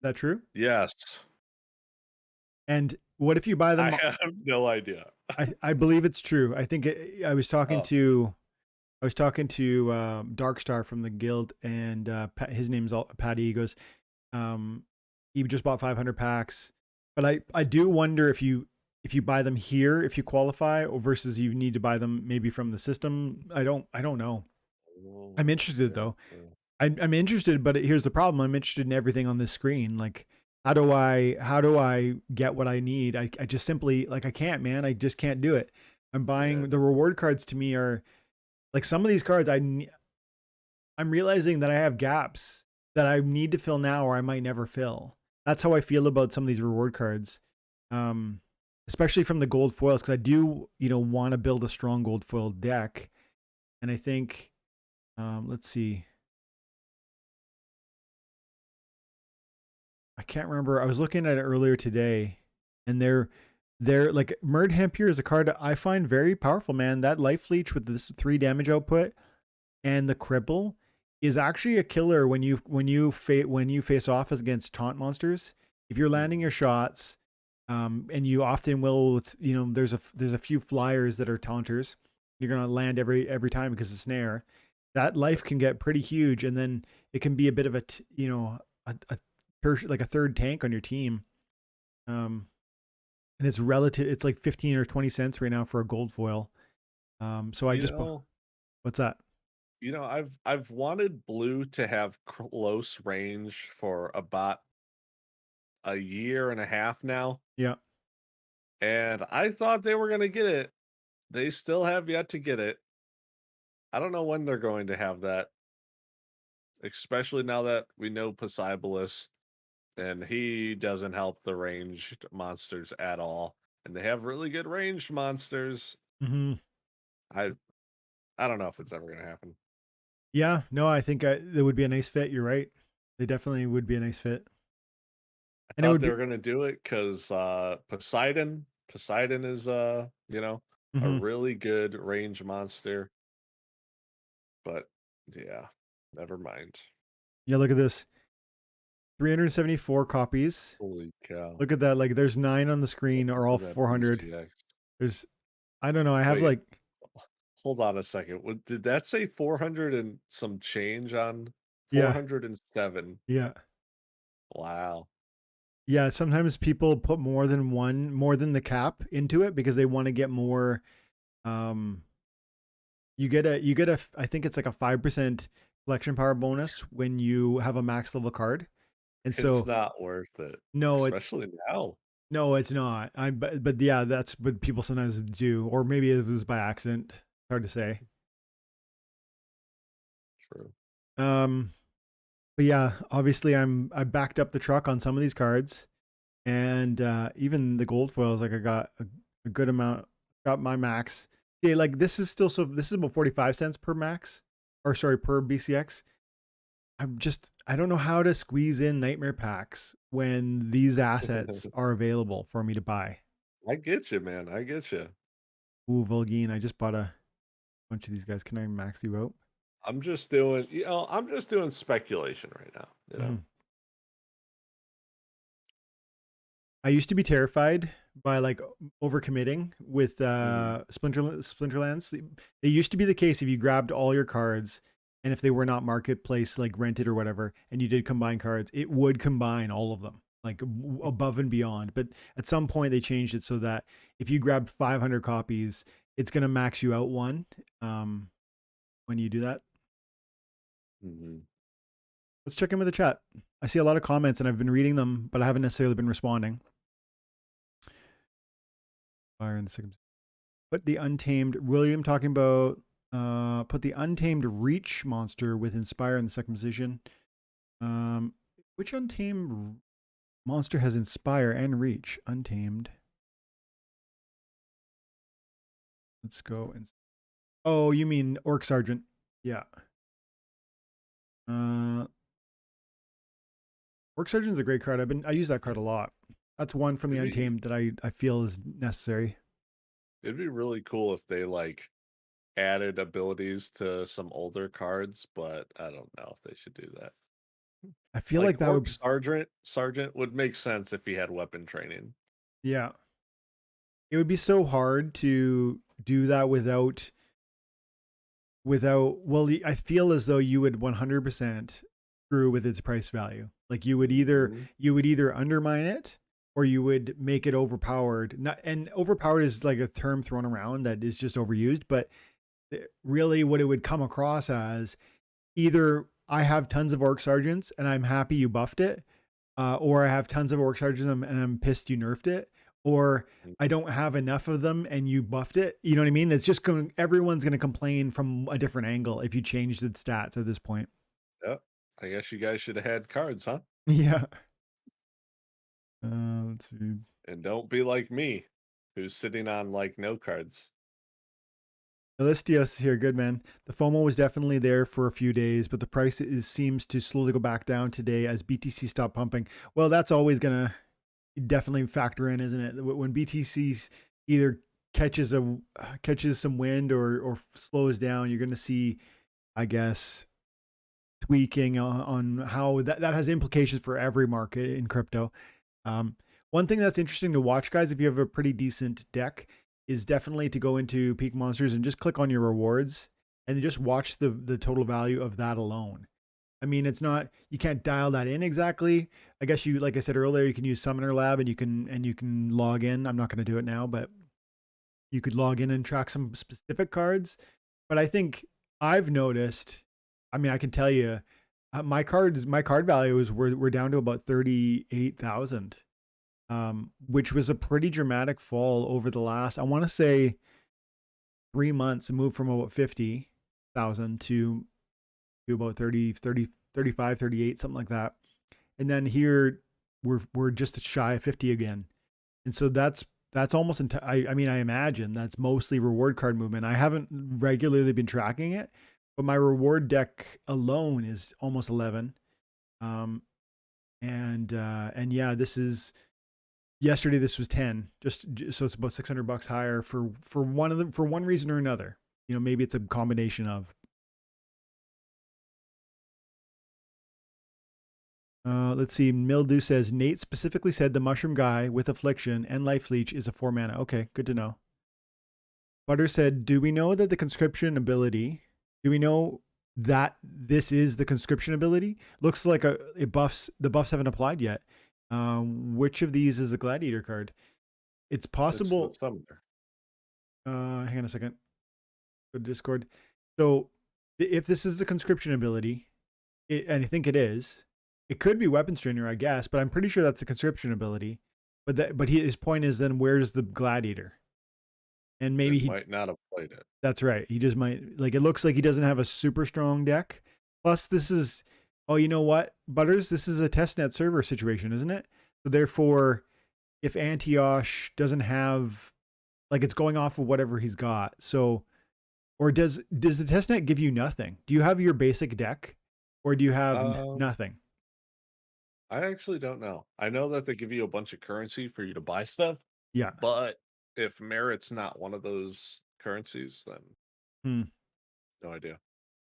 that true? Yes. And what if you buy I them? have no idea. I believe it's true. I think I was talking Oh, to Darkstar from the guild, and his name's Patty. He goes, um, he just bought 500 packs, but I do wonder if you buy them here, if you qualify, or versus you need to buy them maybe from the system. I don't know. oh, I'm interested yeah. though. Yeah. I'm interested, but here's the problem. I'm interested in everything on this screen. Like, how do I get what I need? I just simply, like, I can't, man. I just can't do it. I'm Yeah. buying the reward cards. To me are like, some of these cards I'm realizing that I have gaps that I need to fill now or I might never fill. That's how I feel about some of these reward cards. Um, Especially from the gold foils, because I do, want to build a strong gold foil deck. And I think, let's see. I can't remember. I was looking at it earlier today, and they're like, Murd Hempier is a card that I find very powerful, man. That life leech with this 3 damage output and the cripple is actually a killer when you face off against taunt monsters. If you're landing Mhm. your shots, and you often will with there's a few flyers that are taunters. You're gonna land every time because of snare. That life can get pretty huge, and then it can be a bit of a like a third tank on your team. Um, and it's relative. It's like 15 or 20 cents right now for a gold foil. So I You just know, what's that? I've wanted blue to have close range for about a year and a half now, Yeah. and I thought they were gonna get it. They still have yet to get it. I don't know when they're going to have that, especially now that we know Poseidolus, and he doesn't help the ranged monsters at all. And they have really good ranged monsters. Hmm. I I don't know if it's ever gonna happen. Yeah. No, I think it would be a nice fit. You're right. They definitely would be a nice fit, I and it thought would they be. were gonna do it because Poseidon is a Mhm. really good range monster, but yeah, never mind. Yeah. Look at this. 374 copies. Holy cow. Look at that. Like there's 9 on the screen are all Look at that 400. BCX. There's I don't know. I have Wait, like hold on a second. What did that say 400 and some change on yeah, 407? yeah. Wow. Yeah, sometimes people put more than the cap into it because they want to get more um you get a I think it's like a 5% collection power bonus when you have a max level card. And It's so not worth it, no, it's especially now. no, it's not. But yeah, that's what people sometimes do, or maybe it was by accident. Hard to say. True. Um, but yeah, obviously I backed up the truck on some of these cards, and even the gold foils. Like I got a good amount. Got my max. Yeah, like this is still this is about 45 cents per max, or sorry per BCX. I don't know how to squeeze in nightmare packs when these assets are available for me to buy. I get you, man. I get you. Ooh, Volgine, I just bought a bunch of these guys. Can I max you out? I'm just doing speculation right now, you know. Mhm. I used to be terrified by like overcommitting with Mhm. Splinterlands. They used to be the case if you grabbed all your cards and if they were not marketplace like rented or whatever, and you did combine cards, it would combine all of them like above and beyond. But at some point they changed it so that if you grab 500 copies, it's gonna max you out one. Um, when you do that, Mhm. let's check in with the chat. I see a lot of comments and I've been reading them, but I haven't necessarily been responding. Fire in the second. Put the untamed William talking about put the untamed reach monster with inspire in the second position. Which untamed monster has inspire and reach? Untamed. Let's go and oh, you mean Orc Sergeant? Yeah. Uh, Orc Sergeant's a great card. I use that card a lot. That's one from the It'd be untamed that I feel is necessary. it'd be really cool if they like added abilities to some older cards, but I don't know if they should do that. I feel Like like that Orc would Sergeant would make sense if he had weapon training. yeah. It would be so hard to do that without well I feel as though you would 100% screw with its price value. Like Mhm. you would either undermine it or you would make it overpowered. Not, and overpowered is like a term thrown around that is just overused, but really what it would come across as either I have tons of orc sergeants and I'm happy you buffed it, or I have tons of orc sergeants and I'm pissed you nerfed it, or I don't have enough of them and you buffed it. You know what I mean? It's just going. Everyone's going to complain from a different angle if you changed the stats at this point. Yep. I guess you guys should have had cards, huh? Yeah. Let's see. And don't be like me, who's sitting on like no cards. Elistios here, good man. The FOMO was definitely there for a few days, but the price seems to slowly go back down today as BTC stopped pumping. Well, that's always gonna definitely factor in, isn't it? When BTC either catches some wind or slows down, you're going to see, I guess, tweaking on how that has implications for every market in crypto. One thing that's interesting to watch, guys, if you have a pretty decent deck, is definitely to go into Peak Monsters and just click on your rewards and just watch the total value of that alone. I mean, it's not, you can't dial that in exactly. I guess you, like I said earlier, you can use Summoner Lab and you can log in. I'm not going to do it now, but you could log in and track some specific cards. But I think I've noticed, I mean, I can tell you, my card values were down to about 38,000, which was a pretty dramatic fall over the last, I want to say 3 months. It moved from about 50,000 to about 35, 38, something like that. And then here we're just shy of 50 again. And so that's almost I mean, I imagine that's mostly reward card movement. I haven't regularly been tracking it, but my reward deck alone is almost 11. And yeah, this is yesterday this was 10. Just so it's about $600 higher for one of them, for one reason or another. You know, maybe it's a combination of. Let's see. Mildew says Nate specifically said the mushroom guy with affliction and life leech is a 4 mana. Okay, good to know. Butter said, do we know that the conscription ability? Do we know that this is the conscription ability? Looks like it buffs. The buffs haven't applied yet. Which of these is the gladiator card? It's possible. It's the Summoner. Hang on a second. Go to Discord. So if this is the conscription ability, and I think it is. It could be Weapon Strainer, I guess, but I'm pretty sure that's the conscription ability. But his point is then where's the gladiator? And maybe he might not have played it. That's right. He just might, like, it looks like he doesn't have a super strong deck. Plus, this is, oh, you know what, Butters? This is a testnet server situation, isn't it? So therefore, if Antioch doesn't have, like, it's going off of whatever he's got. So, or does the testnet give you nothing? Do you have your basic deck, or do you have nothing? I actually don't know. I know that they give you a bunch of currency for you to buy stuff. Yeah. But if merit's not one of those currencies, then no idea.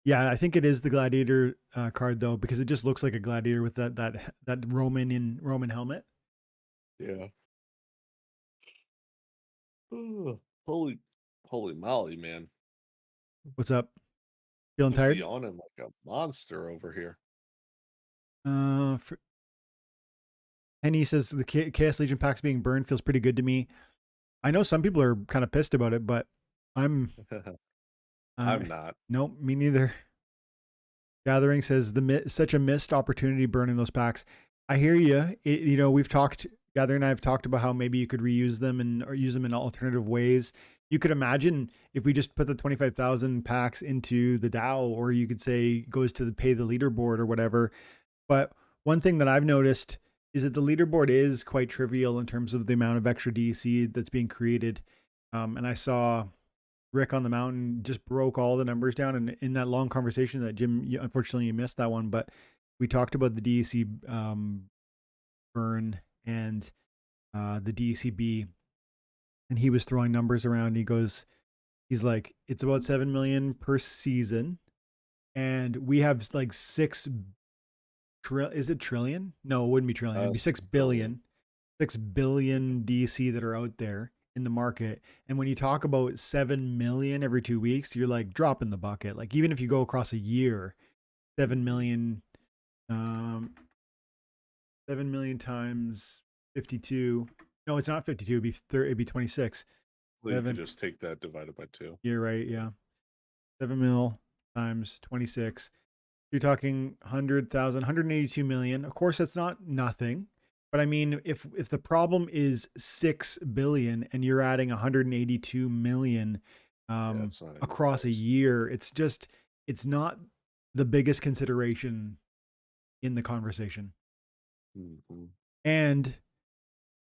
Yeah, I think it is the gladiator card though, because it just looks like a gladiator with that Roman helmet. Yeah. Ugh, holy moly, man! What's up? Feeling Just tired? yawning like a monster over here. Penny says the Chaos Legion packs being burned feels pretty good to me. I know some people are kind of pissed about it, but I'm not. Nope, me neither. Gathering says such a missed opportunity burning those packs. I hear you. You know, we've talked. Gathering and I have talked about how maybe you could reuse them or use them in alternative ways. You could imagine if we just put the 25,000 packs into the DAO, or you could say goes to pay the leaderboard or whatever. But one thing that I've noticed is that the leaderboard is quite trivial in terms of the amount of extra DC that's being created. And I saw Rick on the mountain just broke all the numbers down. And in that long conversation that Jim, unfortunately you missed that one, but we talked about the DEC burn and the DECB, and he was throwing numbers around. He's like, it's about 7 million per season. And we have like is it trillion? No, it wouldn't be trillion. It'd be 6 billion. 6 billion DC that are out there in the market. And when you talk about 7 million every 2 weeks, you're like dropping the bucket. Like even if you go across a year, 7 million, 7 million times 52. No, it's not 52. It'd be 26. Well, you could just take that divided by 2. You're right. Yeah. 7 mil times 26. You're talking 100,000, 182 million. Of course, that's not nothing. But I mean, if the problem is 6 billion and you're adding 182 million across a year, it's not the biggest consideration in the conversation. Mm-hmm. And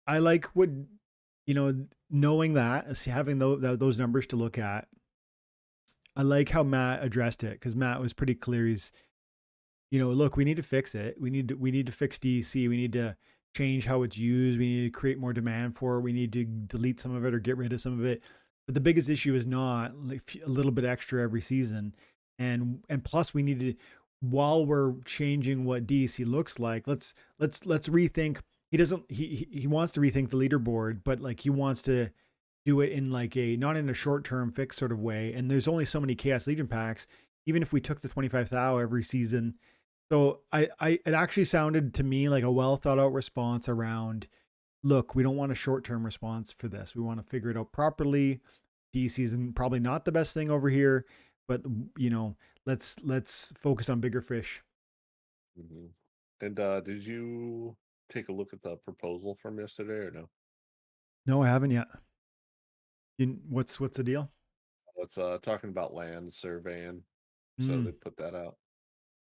I like what, knowing that, having those numbers to look at. I like how Matt addressed it, because Matt was pretty clear. He's, look, we need to fix it. We need to fix DC. We need to change how it's used. We need to create more demand for it. We need to delete some of it or get rid of some of it. But the biggest issue is not like a little bit extra every season. And plus we need to, while we're changing what DEC looks like, let's rethink. He doesn't he wants to rethink the leaderboard, but like he wants to do it in like a not in a short term fix sort of way. And there's only so many Chaos Legion packs. Even if we took the 25,000 every season, so it actually sounded to me like a well thought out response around. Look, we don't want a short term response for this. We want to figure it out properly. DC is probably not the best thing over here, but you know, let's focus on bigger fish. Hmm. And did you take a look at the proposal from yesterday or no? No, I haven't yet. What's the deal? It's talking about land surveying, so Mm, they put that out.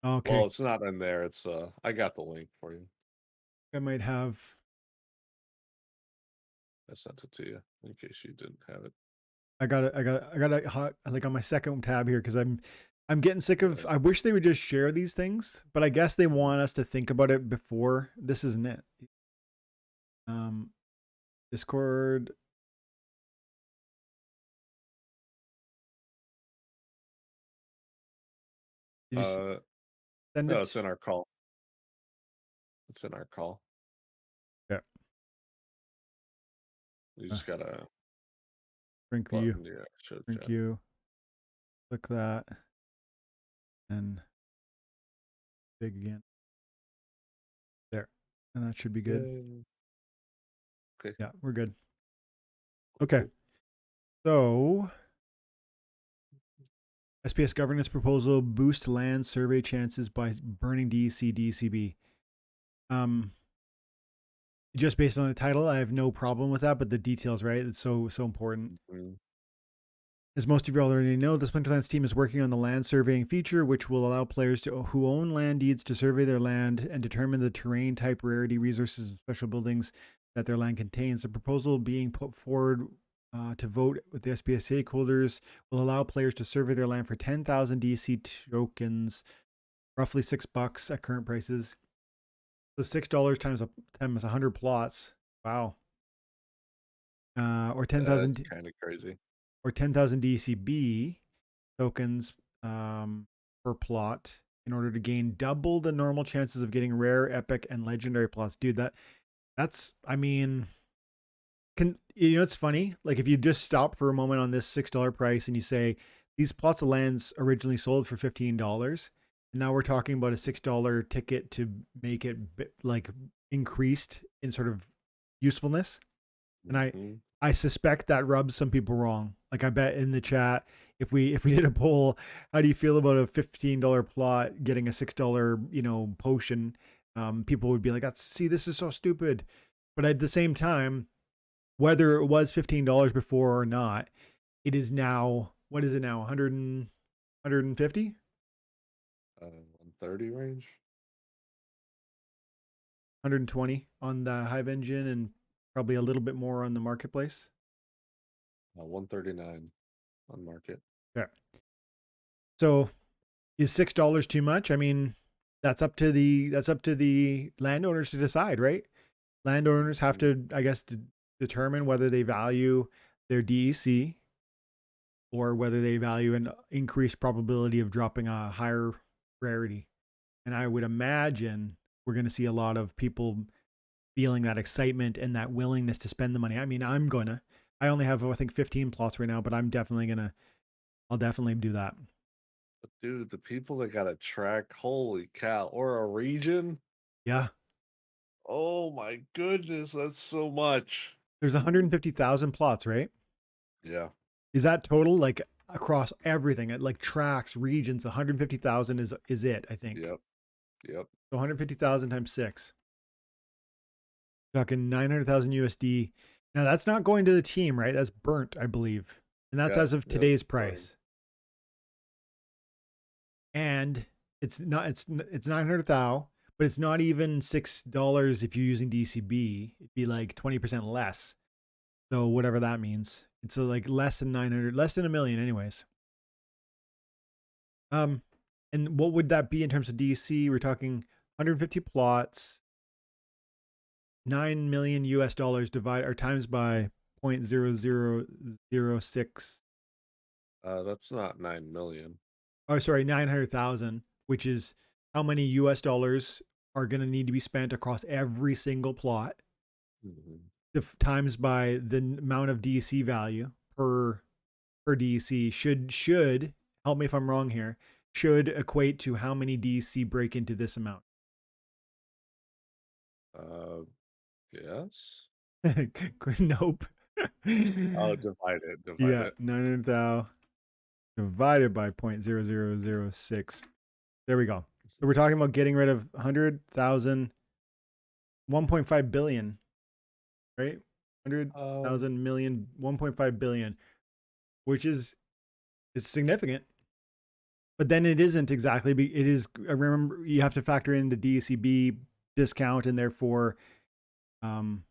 Well, okay, it's not in there. It's I got the link for you. I might have. I sent it to you in case you didn't have it. I got a hot like on my second tab here because I'm getting sick of. Uh, I wish they would just share these things, but I guess they want us to think about it before. This isn't it. Um, Discord. Did you uh, send no, it's it? in our call. It's in our call. Yeah. You Uh, just got a Drink you. button. Yeah, show Drink chat. you. Click that and big again. There. And that should be good. Yay. Okay, Yeah, we're good. cool, Okay. cool. So SPS governance proposal boost land survey chances by burning DEC DCB. Um, just based on the title, I have no problem with that, but the details, right? It's so important. Mhm. As most of you already know, the Splinterlands team is working on the land surveying feature, which will allow players who own land deeds to survey their land and determine the terrain type, rarity, resources, and special buildings that their land contains. The proposal being put forward to vote with the SPS stakeholders will allow players to survey their land for 10,000 DC tokens, roughly $6 at current prices. So $6 times 100 plots. Wow. Or That's 10,000 kind of crazy. or 10,000 DCB tokens per plot in order to gain double the normal chances of getting rare, epic, and legendary plots. Dude, that's I mean, it's funny. Like if you just stop for a moment on this $6 price and you say these plots of lands originally sold for $15, and now we're talking about a $6 ticket to make it like increased in sort of usefulness. And Hmm. I suspect that rubs some people wrong. Like I bet in the chat, if we did a poll, how do you feel about a $15 plot getting a $6 potion? People would be like, "That's see, this is so stupid." But at the same time, whether it was $15 before or not, it is now what is it now? 150, 130 range. 120 on the Hive engine, and probably a little bit more on the marketplace. 139 on market. Yeah. So is $6 too much? I mean, that's up to the landowners to decide, right? Landowners have Mhm. to, I guess, determine whether they value their DEC or whether they value an increased probability of dropping a higher rarity. And I would imagine we're going to see a lot of people feeling that excitement and that willingness to spend the money. I mean, I only have, I think, 15 plots right now, but I'll definitely do that. But dude, the people that got a track, holy cow, or a region. Yeah. Oh my goodness, that's so much. There's 150,000 plots, right? Yeah. Is that total like across everything at like tracks, regions? 150,000 is it? I think Yep. Yep. so. 150,000 times six, talking 900,000 USD. Now that's not going to the team, right? That's burnt, I believe, and that's Yeah. as of Yep. today's Burn. price. And it's 900,000, but it's not even $6 if you're using DCB. It'd be like 20% less. So whatever that means, it's like less than 900, less than a million, anyways. Um, and what would that be in terms of DC? We're talking 150 plots, 9 million US dollars divide or times by 0.0006. That's not 9 million. Oh, sorry, 900,000. which is how many US dollars are going to need to be spent across every single plot, Mhm. times by the amount of DEC value per DEC should help me if I'm wrong here, should equate to how many DEC break into this amount. Uh, yes. Nope. Oh, divide it, divide Yeah, it. 900,000 divided by 0.0006. There we go. So we're talking about getting rid of 100,000, 1.5 billion, right? Um, 100,000 million, 1.5 billion, which is it's significant. But then it isn't exactly. It is. I remember you have to factor in the DCB discount, and therefore, um,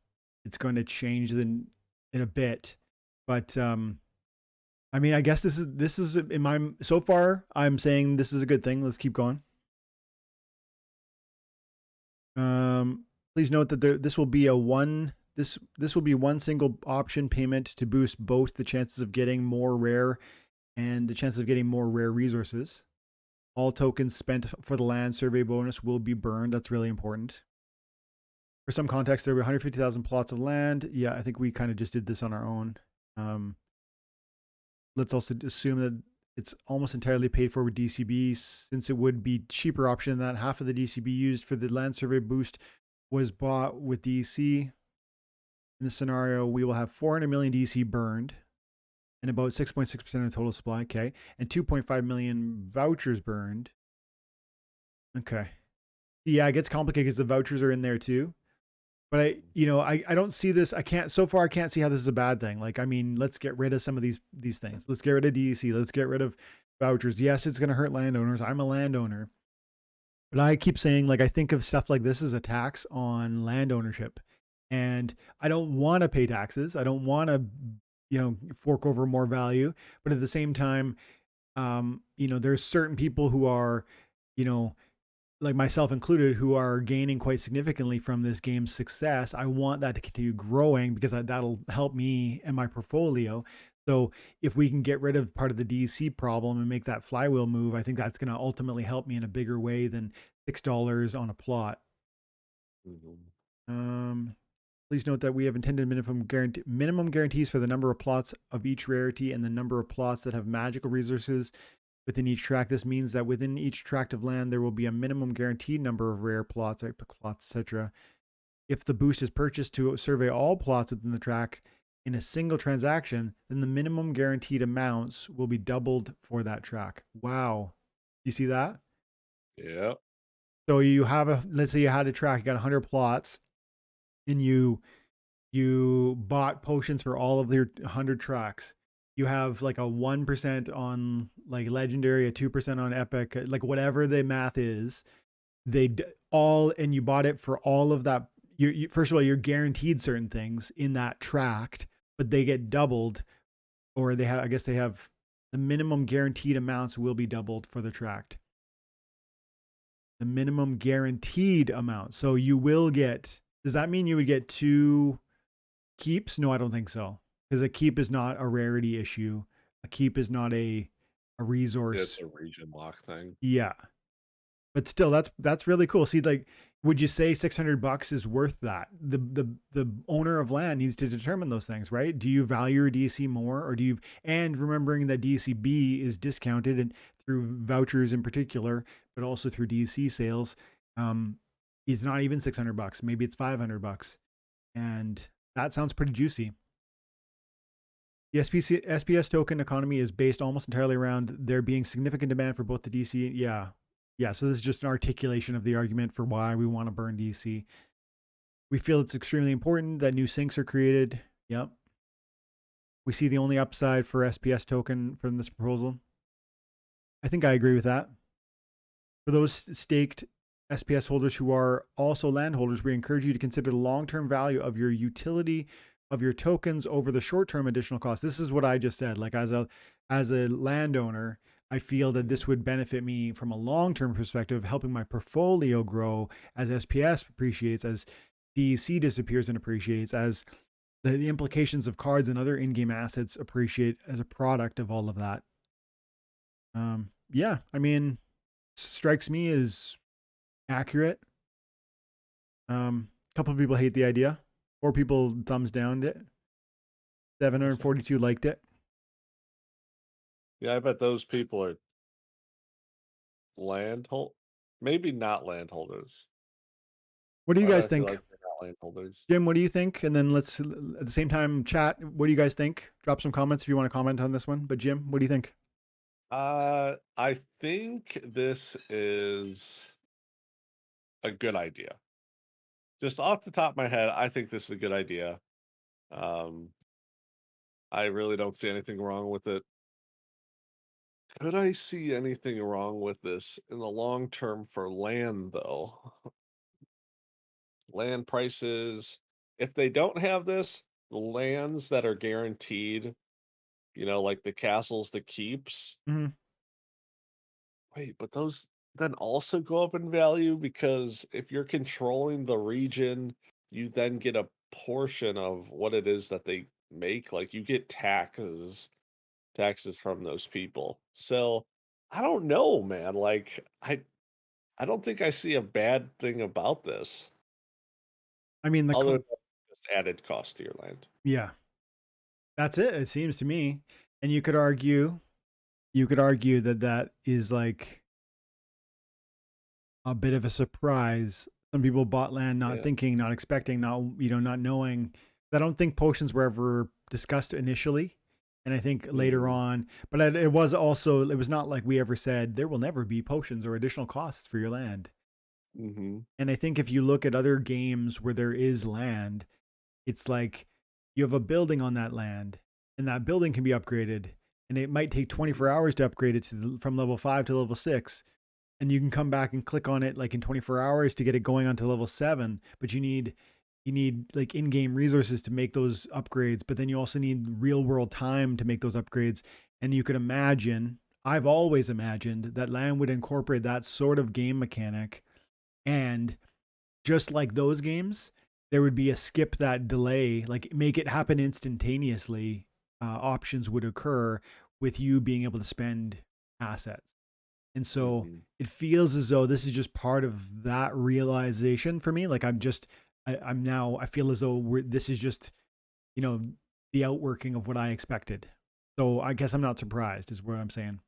it's going to change in a bit. But I mean, I guess this is in my so far. I'm saying this is a good thing. Let's keep going. Please note that this will be a one. This will be one single option payment to boost both the chances of getting more rare and the chances of getting more rare resources. All tokens spent for the land survey bonus will be burned. That's really important. For some context, there will be 150,000 plots of land. Yeah, I think we kind of just did this on our own. Let's also assume that it's almost entirely paid for with DCB, since it would be cheaper option that half of the DCB used for the land survey boost was bought with DC. In this scenario, we will have 400 million DC burned and about 6.6% of the total supply. Okay. And 2.5 million vouchers burned. Okay. Yeah, it gets complicated because the vouchers are in there too. But I don't see this. I can't so far. I can't see how this is a bad thing. Like, I mean, let's get rid of some of these things. Let's get rid of DEC. Let's get rid of vouchers. Yes, it's going to hurt landowners. I'm a landowner, but I keep saying, like, I think of stuff like this as a tax on land ownership, and I don't want to pay taxes. I don't want to, fork over more value. But at the same time, there's certain people who are, you know, like myself included, who are gaining quite significantly from this game's success. I want that to continue growing because that'll help me and my portfolio. So if we can get rid of part of the DC problem and make that flywheel move, I think that's going to ultimately help me in a bigger way than $6 on a plot. Mhm. Um, Please note that we have intended minimum guarantees for the number of plots of each rarity and the number of plots that have magical resources within each tract. This means that within each tract of land, there will be a minimum guaranteed number of rare plots, epic plots, etc. If the boost is purchased to survey all plots within the tract in a single transaction, then the minimum guaranteed amounts will be doubled for that tract. Wow. You see that? Yeah. So let's say you had a tract, you got 100 plots, and you bought potions for all of your 100 tracks. You have like a 1% on like legendary, a 2% on epic, like whatever the math is. And you bought it for all of that. First of all, you're guaranteed certain things in that tract, but they get doubled, or I guess they have the minimum guaranteed amounts will be doubled for the tract. The minimum guaranteed amount. So you will get, does that mean you would get 2 keeps? No, I don't think so. Because a keep is not a rarity issue. A keep is not a It's resource. a region lock thing. Yeah. But still, that's really cool. See, like, would you say $600 is worth that? The owner of land needs to determine those things, right? Do you value your DC more, or do you? And remembering that DCB is discounted and through vouchers in particular, but also through DC sales, is not even $600. Maybe it's $500, and that sounds pretty juicy. The SPS token economy is based almost entirely around there being significant demand for both the DC. Yeah. Yeah. So this is just an articulation of the argument for why we want to burn DC. We feel it's extremely important that new sinks are created. Yep. We see the only upside for SPS token from this proposal. I think I agree with that. For those staked SPS holders who are also landholders, we encourage you to consider the long-term value of your utility of your tokens over the short-term additional cost. This is what I just said. Like, as a landowner, I feel that this would benefit me from a long-term perspective, helping my portfolio grow as SPS appreciates, as DEC disappears and appreciates, as the implications of cards and other in-game assets appreciate as a product of all of that. Yeah, I mean, strikes me as accurate. A couple of people hate the idea. 4 people thumbs downed it. 742 liked it. Yeah, I bet those people are maybe not landholders. What do you Why do guys I feel think? like they're not landholders? Jim, what do you think? And then let's at the same time chat. What do you guys think? Drop some comments if you want to comment on this one. But Jim, what do you think? I think this is a good idea. Just off the top of my head, I think this is a good idea. Um, I really don't see anything wrong with it. Could I see anything wrong with this in the long term for land, though? Land prices, if they don't have this, the lands that are guaranteed, like the castles, the keeps, Mm-hmm. wait, but those then also go up in value because if you're controlling the region, you then get a portion of what it is that they make. Like you get taxes from those people. So I don't know, man. Like I don't think I see a bad thing about this I mean, other than just added cost to your land. yeah, that's it. It seems to me, and you could argue that that is like a bit of a surprise. Some people bought land not Yeah. thinking, not expecting, not knowing. I don't think potions were ever discussed initially, and I think later Mhm. on. But it was also, it was not like we ever said there will never be potions or additional costs for your land. Mhm. And I think if you look at other games where there is land, it's like you have a building on that land, and that building can be upgraded, and it might take Mhm. 24 hours to upgrade it from level 5 to level 6, and you can come back and click on it like in 24 hours to get it going onto level 7, but you need like in-game resources to make those upgrades, but then you also need real world time to make those upgrades. And you could imagine, I've always imagined that land would incorporate that sort of game mechanic, and just like those games, there would be a skip that delay, like make it happen instantaneously. Options would occur with you being able to spend assets. And so Mhm. it feels as though this is just part of that realization for me. Like I'm now, I feel as though this is just, you know, the outworking of what I expected. So I guess I'm not surprised, is what I'm saying.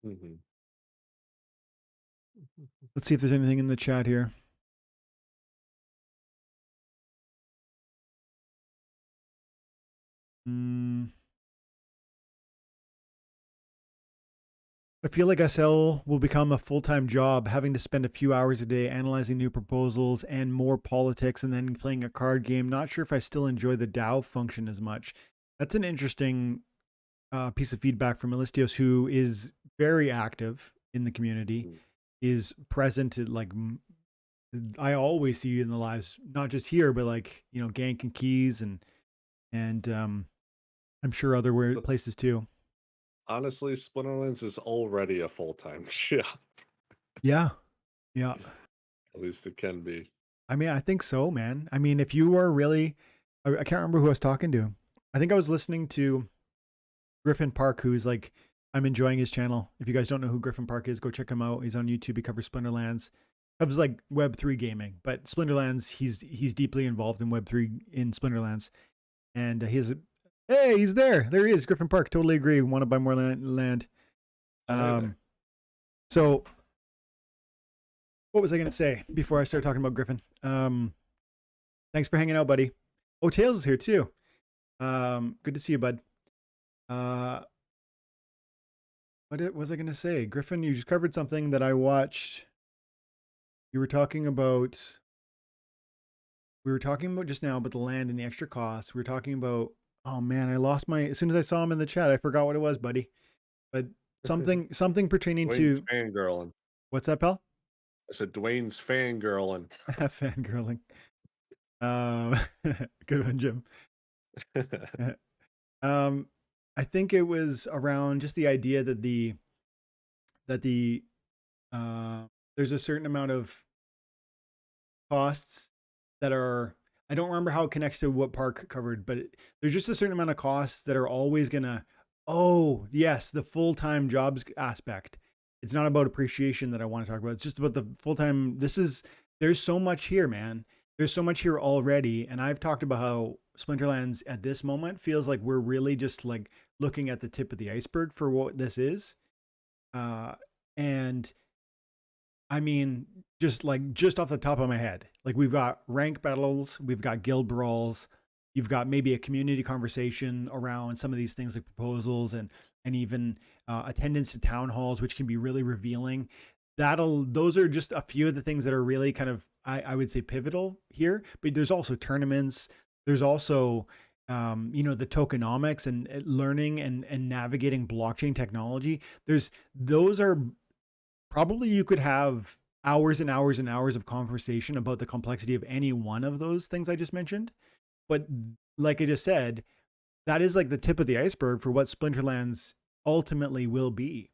Mhm. Let's see if there's anything in the chat here. Mm, I feel like SL will become a full time job, having to spend a few hours a day analyzing new proposals and more politics and then playing a card game. Not sure if I still enjoy the DAO function as much. That's an interesting piece of feedback from Elistios, who is very active in the community, Mhm. is present at like, I always see you in the lives, not just here, but like, Gank and Keys and I'm sure other But places too. honestly, Splinterlands is already a full-time job. Yeah. Yeah. At least it can be. I mean, I think so, man. I mean, if you are really, I can't remember who I was talking to. I think I was listening to Griffin Park, who's like, I'm enjoying his channel. If you guys don't know who Griffin Park is, go check him out. He's on YouTube. He covers Splinterlands. It was like Web3 gaming, but Splinterlands, he's deeply involved in Web3 in Splinterlands. And hey, he's there. There he is, Griffin Park. Totally agree. Want to buy more land. Oh, hey there. Um, so what was I going to say before I start talking about Griffin? Thanks for hanging out, buddy. Oh, Tails is here too. Good to see you, bud. Uh, what was I going to say? Griffin, you just covered something that I watched. You were talking about, we were talking about just now about the land and the extra costs. We were talking about, oh man, as soon as I saw him in the chat, I forgot what it was, buddy. But something pertaining Dwayne's to, fangirling. what's that, pal? I said Dwayne's fangirling. Fangirling. Um, good one, Jim. um, I think it was around just the idea that the uh, there's a certain amount of costs that are, I don't remember how it connects to what Park covered, but there's just a certain amount of costs that are always gonna, oh yes, the full-time jobs aspect. It's not about appreciation that I want to talk about. It's just about the full time. There's so much here, man. There's so much here already. And I've talked about how Splinterlands at this moment feels like we're really just like looking at the tip of the iceberg for what this is. Uh, and I mean, just off the top of my head, like we've got rank battles, we've got guild brawls, you've got maybe a community conversation around some of these things like proposals and even attendance to town halls, which can be really revealing. Those are just a few of the things that are really kind of I would say pivotal here. But there's also tournaments. There's also the tokenomics and learning and navigating blockchain technology. Those are probably you could have hours and hours and hours of conversation about the complexity of any one of those things I just mentioned. But like I just said, that is like the tip of the iceberg for what Splinterlands ultimately will be.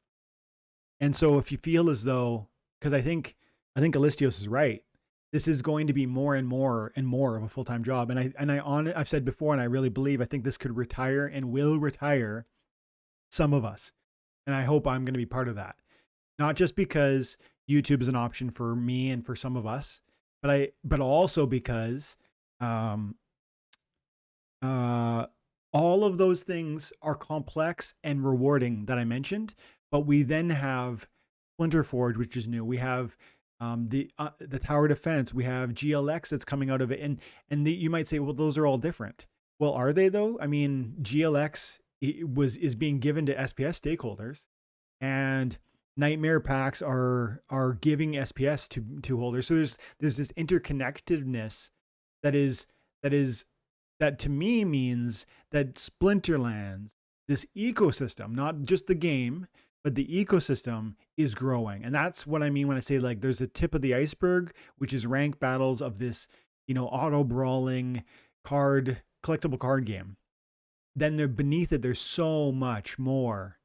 And so if you feel as though, because I think Alistios is right, this is going to be more and more and more of a full time job. I've said before, and I really believe I think this could retire and will retire some of us. And I hope I'm going to be part of that. Not just because YouTube is an option for me and for some of us, but also because um, uh, all of those things are complex and rewarding that I mentioned. But we then have Splinter Forge, which is new. We have the tower defense. We have GLX that's coming out of it, and you might say, well, those are all different. Well, are they though? I mean, GLX is being given to SPS stakeholders, and nightmare packs are giving SPS to holders. So there's this interconnectedness that is that is that to me means that Splinterlands, this ecosystem, not just the game, but the ecosystem is growing. And that's what I mean when I say like there's a tip of the iceberg, which is rank battles of this, auto brawling collectible card game. Then there beneath it, there's so much more.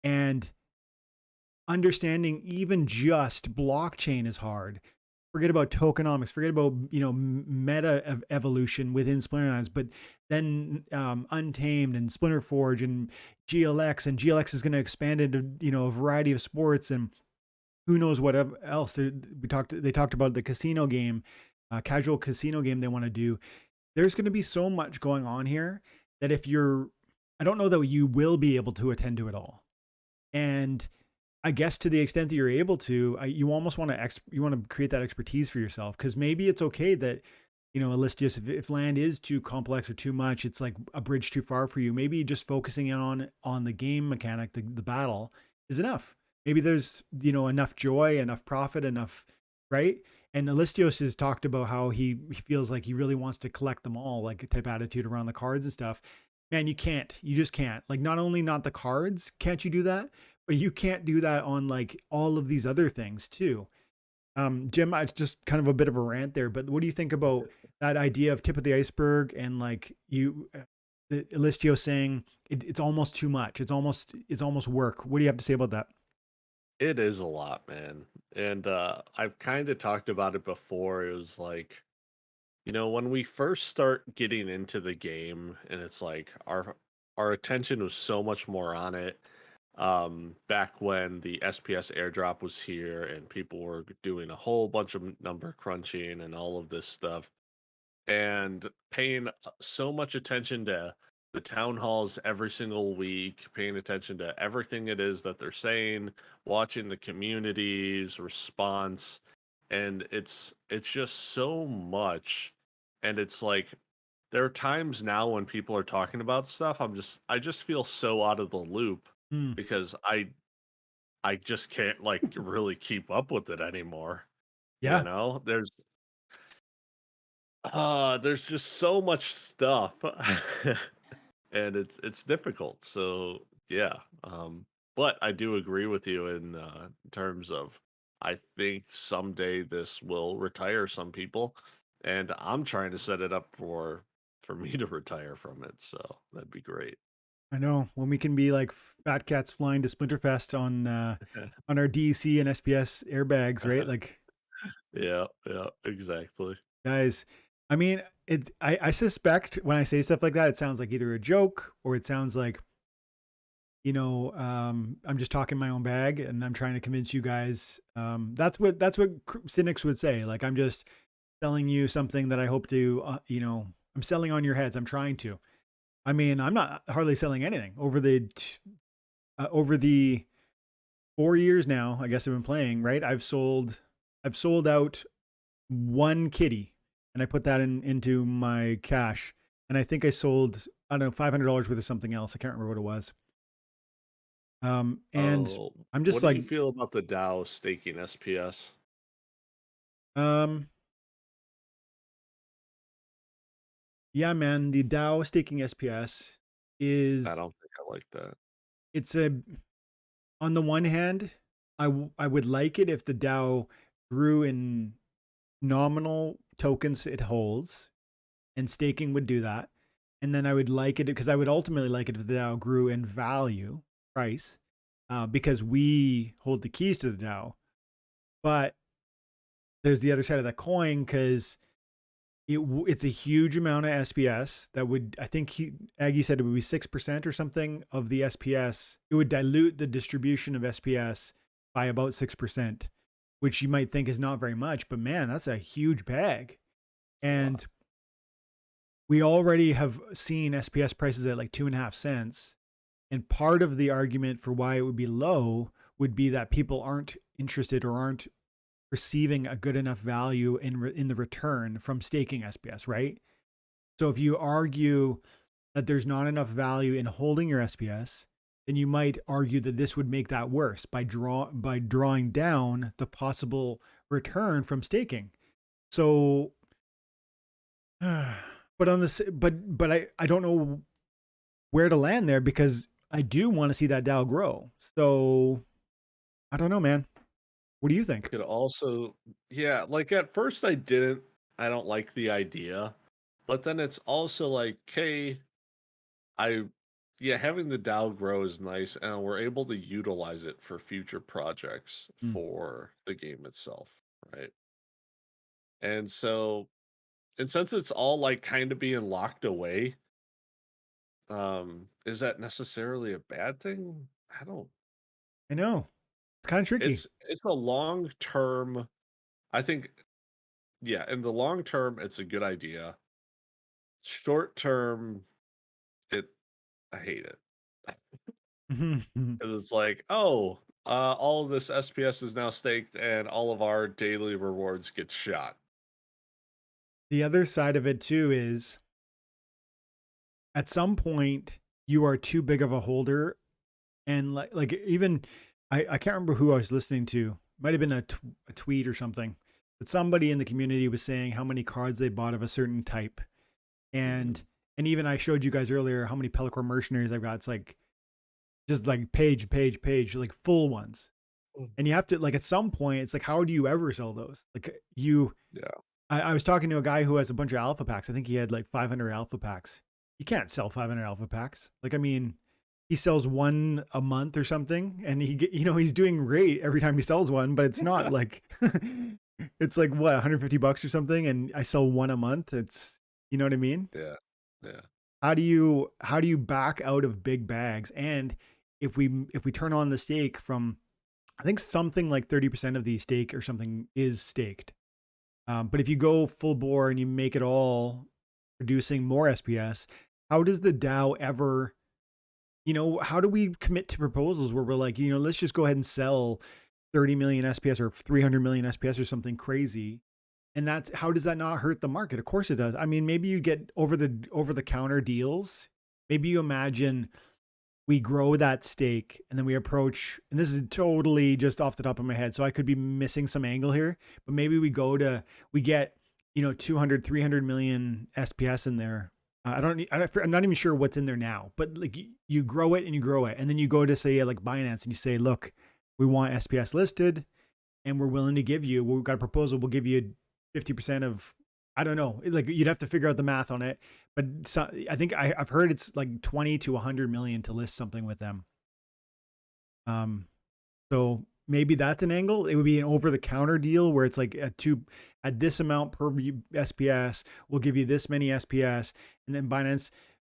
And understanding even just blockchain is hard. Forget about tokenomics, forget about meta evolution within Splinterlands, but then Untamed and Splinter Forge and GLX is going to expand into a variety of sports and who knows what else. They talked about the casino game, casual casino game they want to do. There's going to be so much going on here that I don't know that you will be able to attend to it all. And I guess to the extent that you're able to, you almost want to create that expertise for yourself, because maybe it's okay that Alistius, if land is too complex or too much, it's like a bridge too far for you. Maybe just focusing on the game mechanic, the battle, is enough. Maybe there's enough joy, enough profit, enough right. And Alistios has talked about how he feels like he really wants to collect them all, like a type attitude around the cards and stuff. Man, you just can't. Like not only not the cards, can't you do that? But you can't do that on like all of these other things too. Jim, it's just kind of a bit of a rant there, but what do you think about that idea of tip of the iceberg and like Elistio saying it's almost too much. It's almost work. What do you have to say about that? It is a lot, man. And I've kind of talked about it before. It was like, when we first start getting into the game and it's like our attention was so much more on it. Back when the SPS airdrop was here and people were doing a whole bunch of number crunching and all of this stuff and paying so much attention to the town halls every single week, paying attention to everything it is that they're saying, watching the community's response, and it's just so much. And it's like there are times now when people are talking about stuff, I just feel so out of the loop Hmm. because I just can't like really keep up with it anymore. Yeah, There's just so much stuff. And it's difficult. So yeah. But I do agree with you in terms of I think someday this will retire some people, and I'm trying to set it up for me to retire from it. So that'd be great. I know. When we can be like fat cats flying to Splinterfest on our DEC and SPS airbags, right? Like Yeah, yeah, exactly. guys, I mean, I suspect when I say stuff like that, it sounds like either a joke or it sounds like I'm just talking my own bag and I'm trying to convince you guys. That's what cynics would say. Like, I'm just selling you something that I hope to, I'm selling on your heads. I'm trying to. I mean, I'm not hardly selling anything over the 4 years now. I guess I've been playing, right? I've sold out one kitty, and I put that into my cash. And I think I sold, I don't know, $500 worth of something else. I can't remember what it was. And Oh, I'm what just do like, you feel about the DAO staking SPS? um, yeah, man, the DAO staking SPS I is don't think I like that. it's a on the one hand, I would like it if the DAO grew in nominal tokens it holds, and staking would do that. And then I would like it because I would ultimately like it if the DAO grew in value, price, because we hold the keys to the DAO. But there's the other side of that coin because it's a huge amount of SPS that would, I think Aggie said it would be 6% or something of the SPS. It would dilute the distribution of SPS by about 6%, which you might think is not very much, but man, that's a huge bag. It's a lot. And we already have seen SPS prices at like 2.5 cents. And part of the argument for why it would be low would be that people aren't interested or aren't receiving a good enough value in the return from staking SPS, right? So if you argue that there's not enough value in holding your SPS, then you might argue that this would make that worse by drawing down the possible return from staking. So, but on this, but I don't know where to land there because I do want to see that DAO grow. So I don't know, man. What do you think? Could also, yeah, like at first I don't like the idea, but then it's also like, okay, I, yeah, having the DAO grow is nice, and we're able to utilize it for future projects Mm. for the game itself, right? And so, and since it's all like kind of being locked away, is that necessarily a bad thing? I don't. I know it's kind of tricky. It's a long term. I think, yeah, in the long term, it's a good idea. Short term, it I hate it. Mhm. 'Cause it's like, oh, all of this SPS is now staked, and all of our daily rewards get shot. The other side of it too is at some point you are too big of a holder, and like even I can't remember who I was listening to. Might have been a tweet or something. But somebody in the community was saying how many cards they bought of a certain type, Mhm. and even I showed you guys earlier how many Pelacor mercenaries I've got. It's like just like page, like full ones. Mm. And you have to like at some point, it's like, how do you ever sell those? Like you Yeah, I was talking to a guy who has a bunch of alpha packs. I think he had like 500 alpha packs. You can't sell 500 alpha packs. Like, I mean, he sells one a month or something, and he's doing great every time he sells one. But it's not like it's like what, 150 bucks or something, and I sell one a month. It's you know what I mean. yeah, yeah. How do you back out of big bags? And if we turn on the stake from, I think something like 30% of the stake or something is staked. But if you go full bore and you make it all producing more SPS, how does the DAO ever, how do we commit to proposals where we're like, let's just go ahead and sell 30 million SPS or 300 million SPS or something crazy? And how does that not hurt the market? Of course it does. I mean, maybe you get over the counter deals. Maybe you imagine we grow that stake and then we approach, and this is totally just off the top of my head, so I could be missing some angle here, but maybe we get 200 300 million SPS in there. I'm not even sure what's in there now, but like you grow it and you grow it, and then you go to say like Binance and you say, look, we want SPS listed and we're willing to give you, we've got a proposal, we'll give you 50% of, I don't know, like you'd have to figure out the math on it, but I think I've heard it's like 20 to 100 million to list something with them. Um, so maybe that's an angle. It would be an over the counter deal where it's like at this amount per SPS, we'll give you this many SPS, and then Binance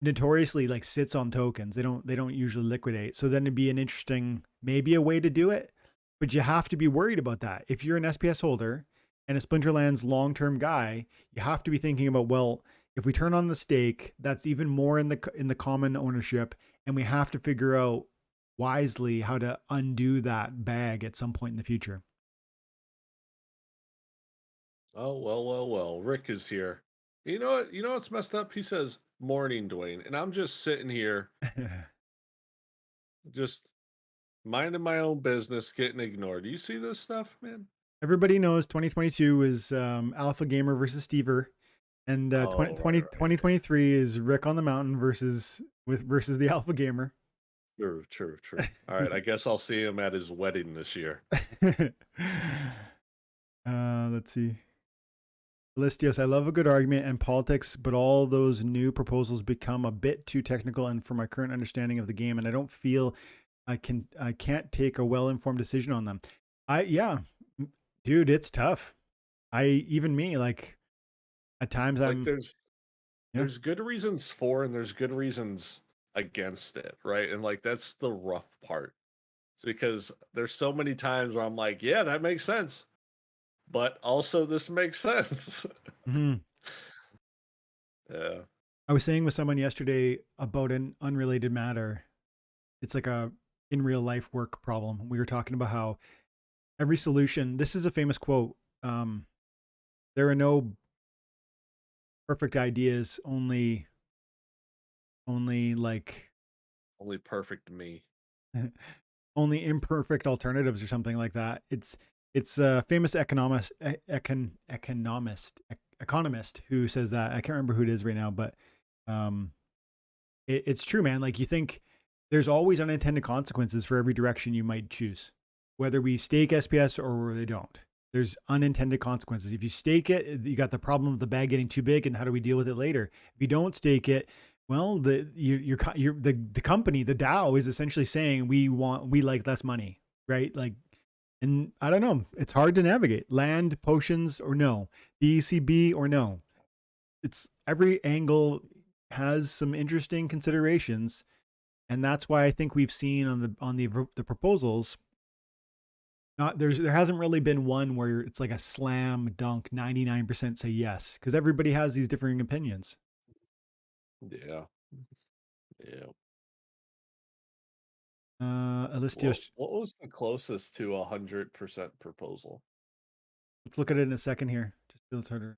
notoriously like sits on tokens. They don't usually liquidate. So then it'd be an interesting, maybe a way to do it, but you have to be worried about that. If you're an SPS holder and a Splinterlands long-term guy, you have to be thinking about, well, if we turn on the stake, that's even more in the common ownership, and we have to figure out wisely how to undo that bag at some point in the future. Oh, well. Rick is here. You know what's messed up? He says, "Morning, Dwayne," and I'm just sitting here, just minding my own business, getting ignored. Do you see this stuff, man? Everybody knows 2022 is Alpha Gamer versus Stever, and Oh, right. 2023 is Rick on the Mountain versus the Alpha Gamer. True. All right, I guess I'll see him at his wedding this year. Let's see. Listios, I love a good argument and politics, but all those new proposals become a bit too technical and for my current understanding of the game, and I don't feel I can't take a well-informed decision on them. Yeah, dude, it's tough. Even me, like at times Like I'm yeah. there's good reasons for and there's good reasons against it, right? And like that's the rough part. It's because there's so many times where I'm like, yeah, that makes sense. But also this makes sense. Mhm. Yeah. I was saying with someone yesterday about an unrelated matter. It's like a in real life work problem. We were talking about how every solution, this is a famous quote. Um, there are no perfect ideas, only like Only perfect me. only imperfect alternatives or something like that. It's a famous economist who says that. I can't remember who it is right now, but um, it's true, man. Like you think there's always unintended consequences for every direction you might choose, whether we stake SPS or they don't. There's unintended consequences. If you stake it, you got the problem of the bag getting too big, and how do we deal with it later? If you don't stake it, well, the company, the DAO, is essentially saying we like less money, right? Like, and I don't know, it's hard to navigate. Land, potions, or no, DECB or no. It's every angle has some interesting considerations, and that's why I think we've seen on the proposals, not there hasn't really been one where it's like a slam dunk 99% say yes, because everybody has these differing opinions. Yeah. Yeah. Alistios, What was the closest to 100% proposal? let's look at it in a second here. Just feels harder.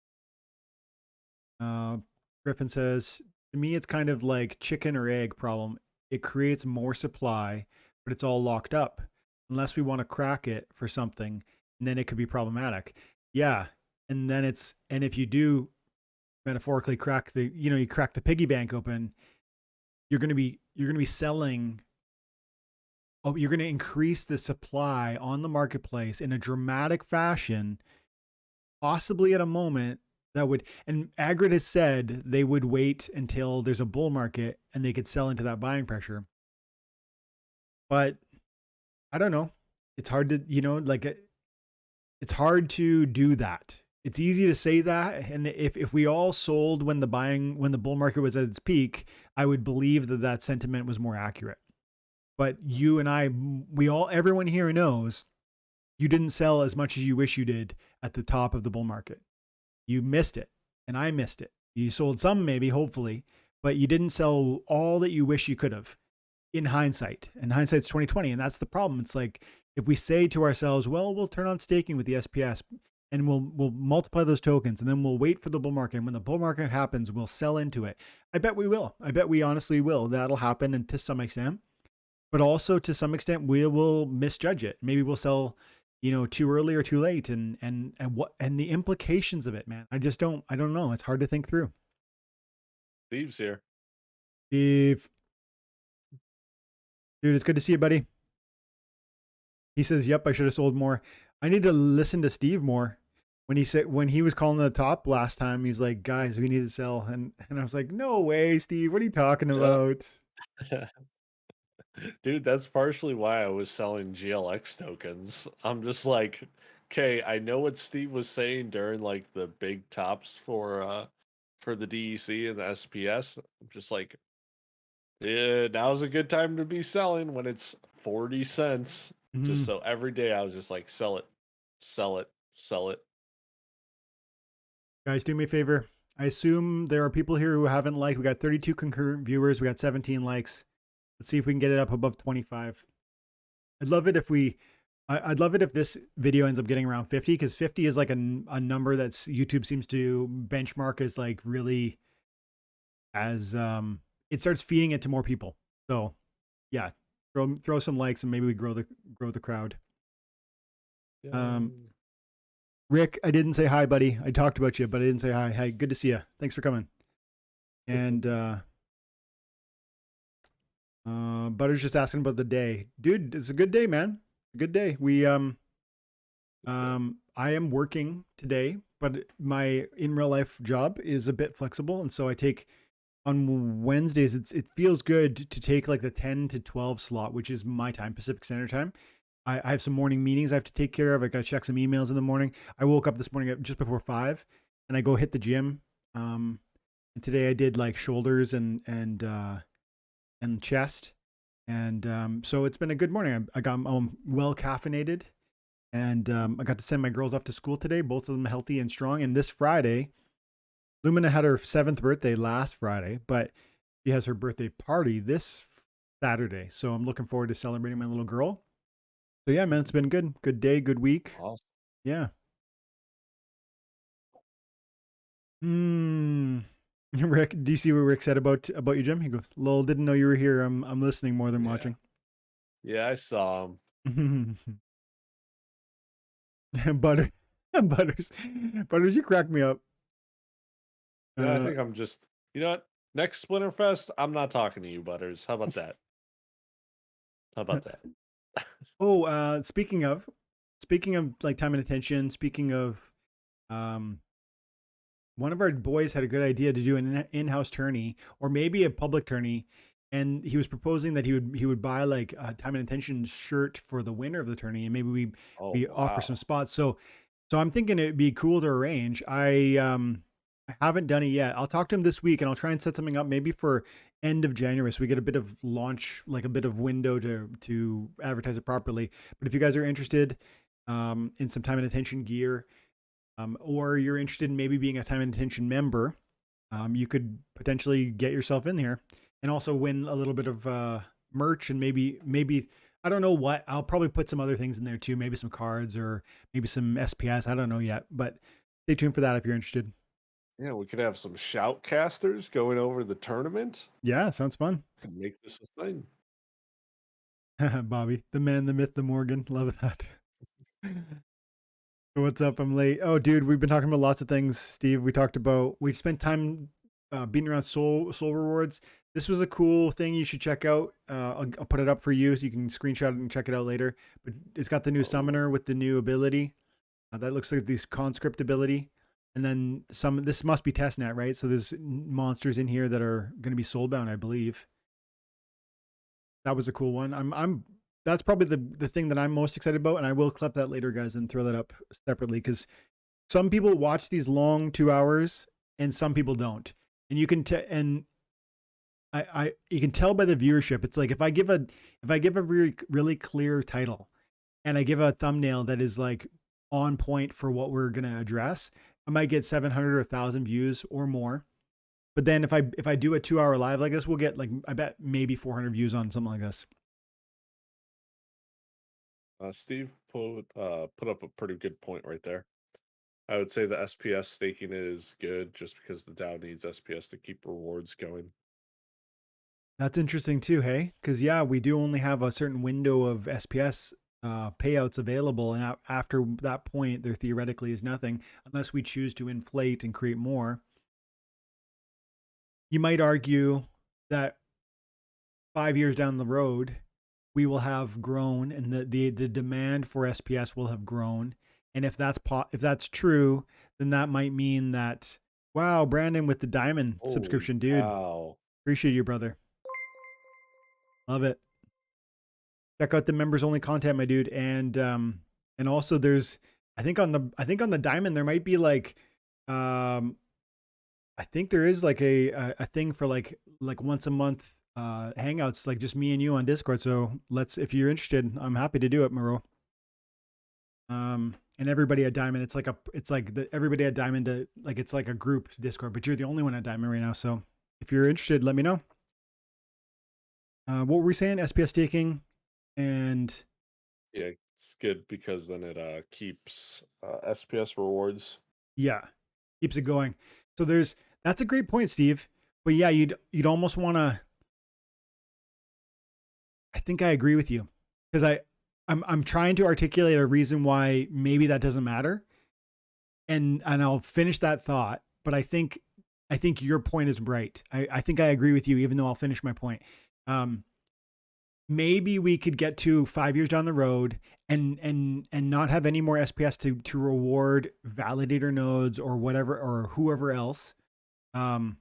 uh, Griffin says, to me it's kind of like chicken or egg problem. It creates more supply, but it's all locked up unless we want to crack it for something, and then it could be problematic. Yeah, and if you do metaphorically crack you crack the piggy bank open, you're going to be selling. Oh, you're going to increase the supply on the marketplace in a dramatic fashion, possibly at a moment that would, and Agrid has said they would wait until there's a bull market and they could sell into that buying pressure. But I don't know. It's hard to, it's hard to do that. It's easy to say that, and if we all sold when the bull market was at its peak, I would believe that sentiment was more accurate. But you and I, everyone here knows you didn't sell as much as you wish you did at the top of the bull market. You missed it, and I missed it. You sold some, maybe, hopefully, but you didn't sell all that you wish you could have. In hindsight, and hindsight's 2020, and that's the problem. It's like if we say to ourselves, "Well, we'll turn on staking with the SPS, and we'll multiply those tokens, and then we'll wait for the bull market. And when the bull market happens, we'll sell into it." I bet we will. I bet we honestly will. That'll happen, and to some extent, but also to some extent, we will misjudge it. Maybe we'll sell, too early or too late, and the implications of it, man. I don't know. It's hard to think through. Steve's here. Steve, dude, it's good to see you, buddy. He says, "Yep, I should have sold more." I need to listen to Steve more. When he was calling the top last time, he was like, "Guys, we need to sell," and I was like, "No way, Steve. What are you talking Yeah. about?" Dude, that's partially why I was selling GLX tokens. I'm just like, okay, I know what Steve was saying during like the big tops for the DEC and the SPS. I'm just like, Yeah, now's a good time to be selling when it's 40 cents. Just Mhm. so every day I was just like, sell it, sell it, sell it. Guys, do me a favor. I assume there are people here who haven't liked. We got 32 concurrent viewers. We got 17 likes. Let's see if we can get it up above 25. I'd love it if we. I'd love it if this video ends up getting around 50 because 50 is like a number that's YouTube seems to benchmark as like really as it starts feeding it to more people. So yeah, throw some likes and maybe we grow the crowd. Um, Yay. Rick, I didn't say hi, buddy. I talked about you, but I didn't say hi. Hi, good to see you. Thanks for coming. And Butter's just asking about the day, dude. It's a good day, man. Good day. I am working today, but my in real life job is a bit flexible, and so I take on Wednesdays. It feels good to take like the 10 to 12 slot, which is my time, Pacific Standard Time. I have some morning meetings I have to take care of. I got to check some emails in the morning. I woke up this morning at just before 5, and I go hit the gym. And today I did like shoulders and chest, and so it's been a good morning. I'm well caffeinated, and I got to send my girls off to school today. Both of them healthy and strong. And this Friday, Lumina had her 7th birthday last Friday, but she has her birthday party this Saturday. So I'm looking forward to celebrating my little girl. So yeah, man, it's been good. Good day, good week. Awesome. Yeah. Hmm. Rick, do you see what Rick said about you, Jim? He goes, "Lol, didn't know you were here. I'm listening more than Yeah. watching." Yeah, I saw him. Butter, butters, butters, you crack me up. Yeah, I Uh, think I'm just, you know what? Next Splinterfest, I'm not talking to you, Butters. How about that? How about that? oh, speaking of like time and attention. Speaking of, um, one of our boys had a good idea to do an in-house tourney or maybe a public tourney, and he was proposing that he would buy like a time and attention shirt for the winner of the tourney, and maybe Oh, we offer some wow. spots. So I'm thinking it'd be cool to arrange. I haven't done it yet. I'll talk to him this week and I'll try and set something up maybe for end of January so we get a bit of launch, like a bit of window to advertise it properly. But if you guys are interested in some time and attention gear, or you're interested in maybe being a time and attention member, you could potentially get yourself in here and also win a little bit of merch and maybe I don't know what. I'll probably put some other things in there too, maybe some cards or maybe some SPS. I don't know yet, but stay tuned for that if you're interested. Yeah, we could have some shoutcasters going over the tournament. Yeah, sounds fun. Could make this a thing. Bobby, the man, the myth, the Morgan. Love that. What's up? I'm late. Oh, dude, we've been talking about lots of things, Steve. We spent time beating around soul rewards. This was a cool thing you should check out. I'll put it up for you so you can screenshot it and check it out later. But it's got the new Oh, summoner with the new ability. That looks like this conscript ability. And then some. This must be testnet, right? So there's monsters in here that are going to be soulbound, I believe. That was a cool one. I'm that's probably the thing that I'm most excited about, and I will clip that later, guys, and throw that up separately because some people watch these long 2 hours and some people don't, and you can and I you can tell by the viewership. It's like if I give a really clear title and I give a thumbnail that is like on point for what we're gonna address, I might get 700 or 1,000 views or more. But then if I do a 2 hour live like this, we'll get like I bet maybe 400 views on something like this. Steve put up a pretty good point right there. I would say the SPS staking is good just because the DAO needs SPS to keep rewards going. That's interesting too, hey? Because yeah, we do only have a certain window of SPS payouts available, and after that point, there theoretically is nothing unless we choose to inflate and create more. You might argue that 5 years down the road, we will have grown, and the demand for SPS will have grown. And if that's true, then that might mean that wow, Brandon with the diamond Holy subscription, dude, cow. appreciate you, brother, love it. Check out the members only content, my dude. And also there's I think on the diamond there might be like I think there is like a thing for like once a month hangouts, like just me and you on Discord. So if you're interested, I'm happy to do it, Moreau. And everybody at Diamond, everybody at Diamond, it's like a group Discord, but you're the only one at Diamond right now. So if you're interested, let me know. What were we saying? SPS staking and Yeah, it's good because then it keeps SPS rewards. yeah, keeps it going. So that's a great point, Steve. But yeah, you'd almost want to. I think I agree with you because I'm trying to articulate a reason why maybe that doesn't matter, and I'll finish that thought. But I think your point is right. I think I agree with you, even though I'll finish my point. Maybe we could get to 5 years down the road and not have any more SPS to reward validator nodes or whatever or whoever else. And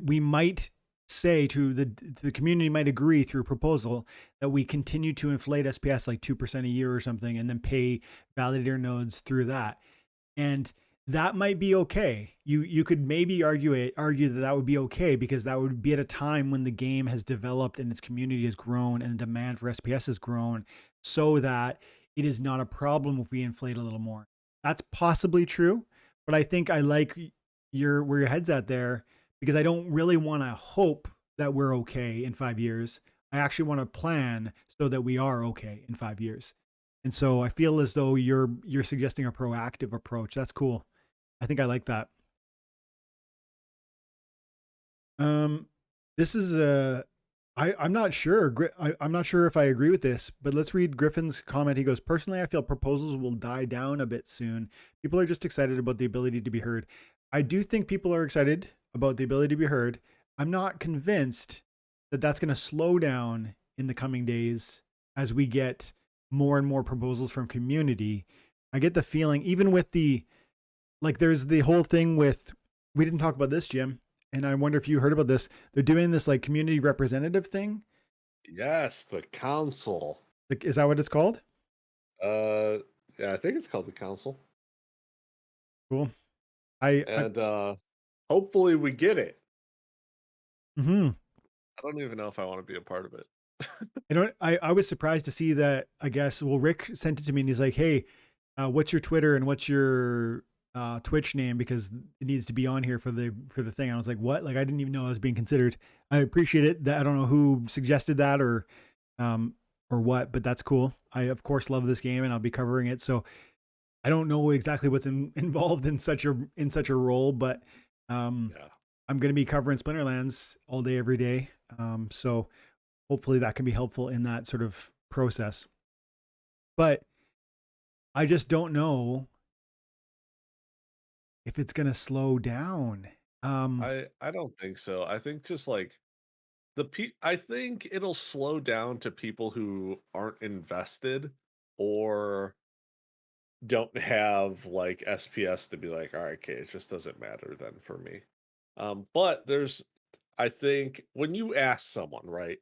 we might say to the community might agree through proposal that we continue to inflate SPS like 2% a year or something, and then pay validator nodes through that. And that might be okay. You could maybe argue that would be okay because that would be at a time when the game has developed and its community has grown and the demand for SPS has grown, so that it is not a problem if we inflate a little more. That's possibly true, but I think I like where your head's at there, because I don't really want to hope that we're okay in 5 years. I actually want to plan so that we are okay in 5 years. And so I feel as though you're suggesting a proactive approach. That's cool. I think I like that. This is I'm not sure. I'm not sure if I agree with this, but let's read Griffin's comment. He goes, personally, I feel proposals will die down a bit soon. People are just excited about the ability to be heard. I do think people are excited about the ability to be heard. I'm not convinced that that's going to slow down in the coming days as we get more and more proposals from community. I get the feeling, even with there's the whole thing with, we didn't talk about this, Jim, and I wonder if you heard about this. They're doing this like community representative thing. Yes, the council. Is that what it's called? Yeah, I think it's called the council. Cool. Hopefully we get it. Mm-hmm. I don't even know if I want to be a part of it. I was surprised to see that. I guess, well, Rick sent it to me and he's like, hey, what's your Twitter and what's your Twitch name, because it needs to be on here for the thing. I was like, what? Like, I didn't even know I was being considered. I appreciate it. That I don't know who suggested that or what, but that's cool. I of course love this game and I'll be covering it. So I don't know exactly what's involved in such a role, but I'm going to be covering Splinterlands all day, every day. So hopefully that can be helpful in that sort of process. But I just don't know if it's going to slow down. I don't think so. I think just like I think it'll slow down to people who aren't invested or don't have like SPS to be like, all right, okay, it just doesn't matter then for me. But I think when you ask someone, right,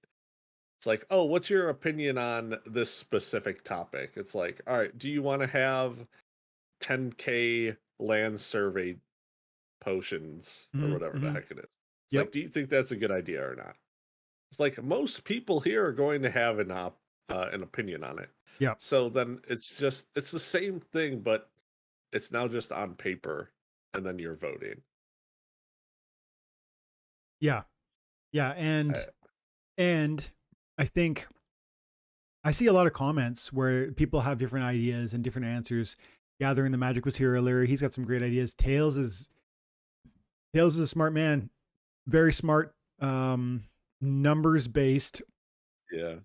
it's like, oh, what's your opinion on this specific topic? It's like, all right, do you want to have 10K land survey potions or whatever the heck it is? It's like, do you think that's a good idea or not? It's like most people here are going to have an opinion on it. Yeah. So then it's the same thing, but it's now just on paper, and then you're voting. Yeah. Yeah. And I think I see a lot of comments where people have different ideas and different answers. Gathering the Magic was here earlier. He's got some great ideas. Tails is a smart man, very smart, numbers based. Yeah.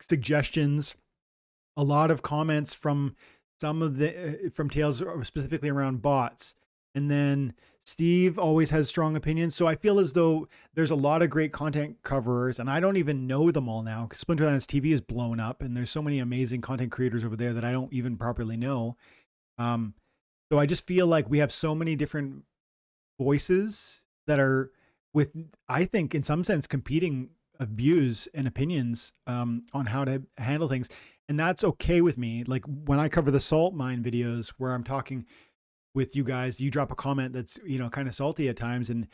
Suggestions. A lot of comments from from Tails, specifically around bots. And then Steve always has strong opinions. So I feel as though there's a lot of great content coverers, and I don't even know them all now because Splinterlands TV is blown up and there's so many amazing content creators over there that I don't even properly know. So I just feel like we have so many different voices that are with, I think in some sense, competing views and opinions on how to handle things. And that's okay with me. Like when I cover the salt mine videos where I'm talking with you guys, you drop a comment that's, kind of salty at times. And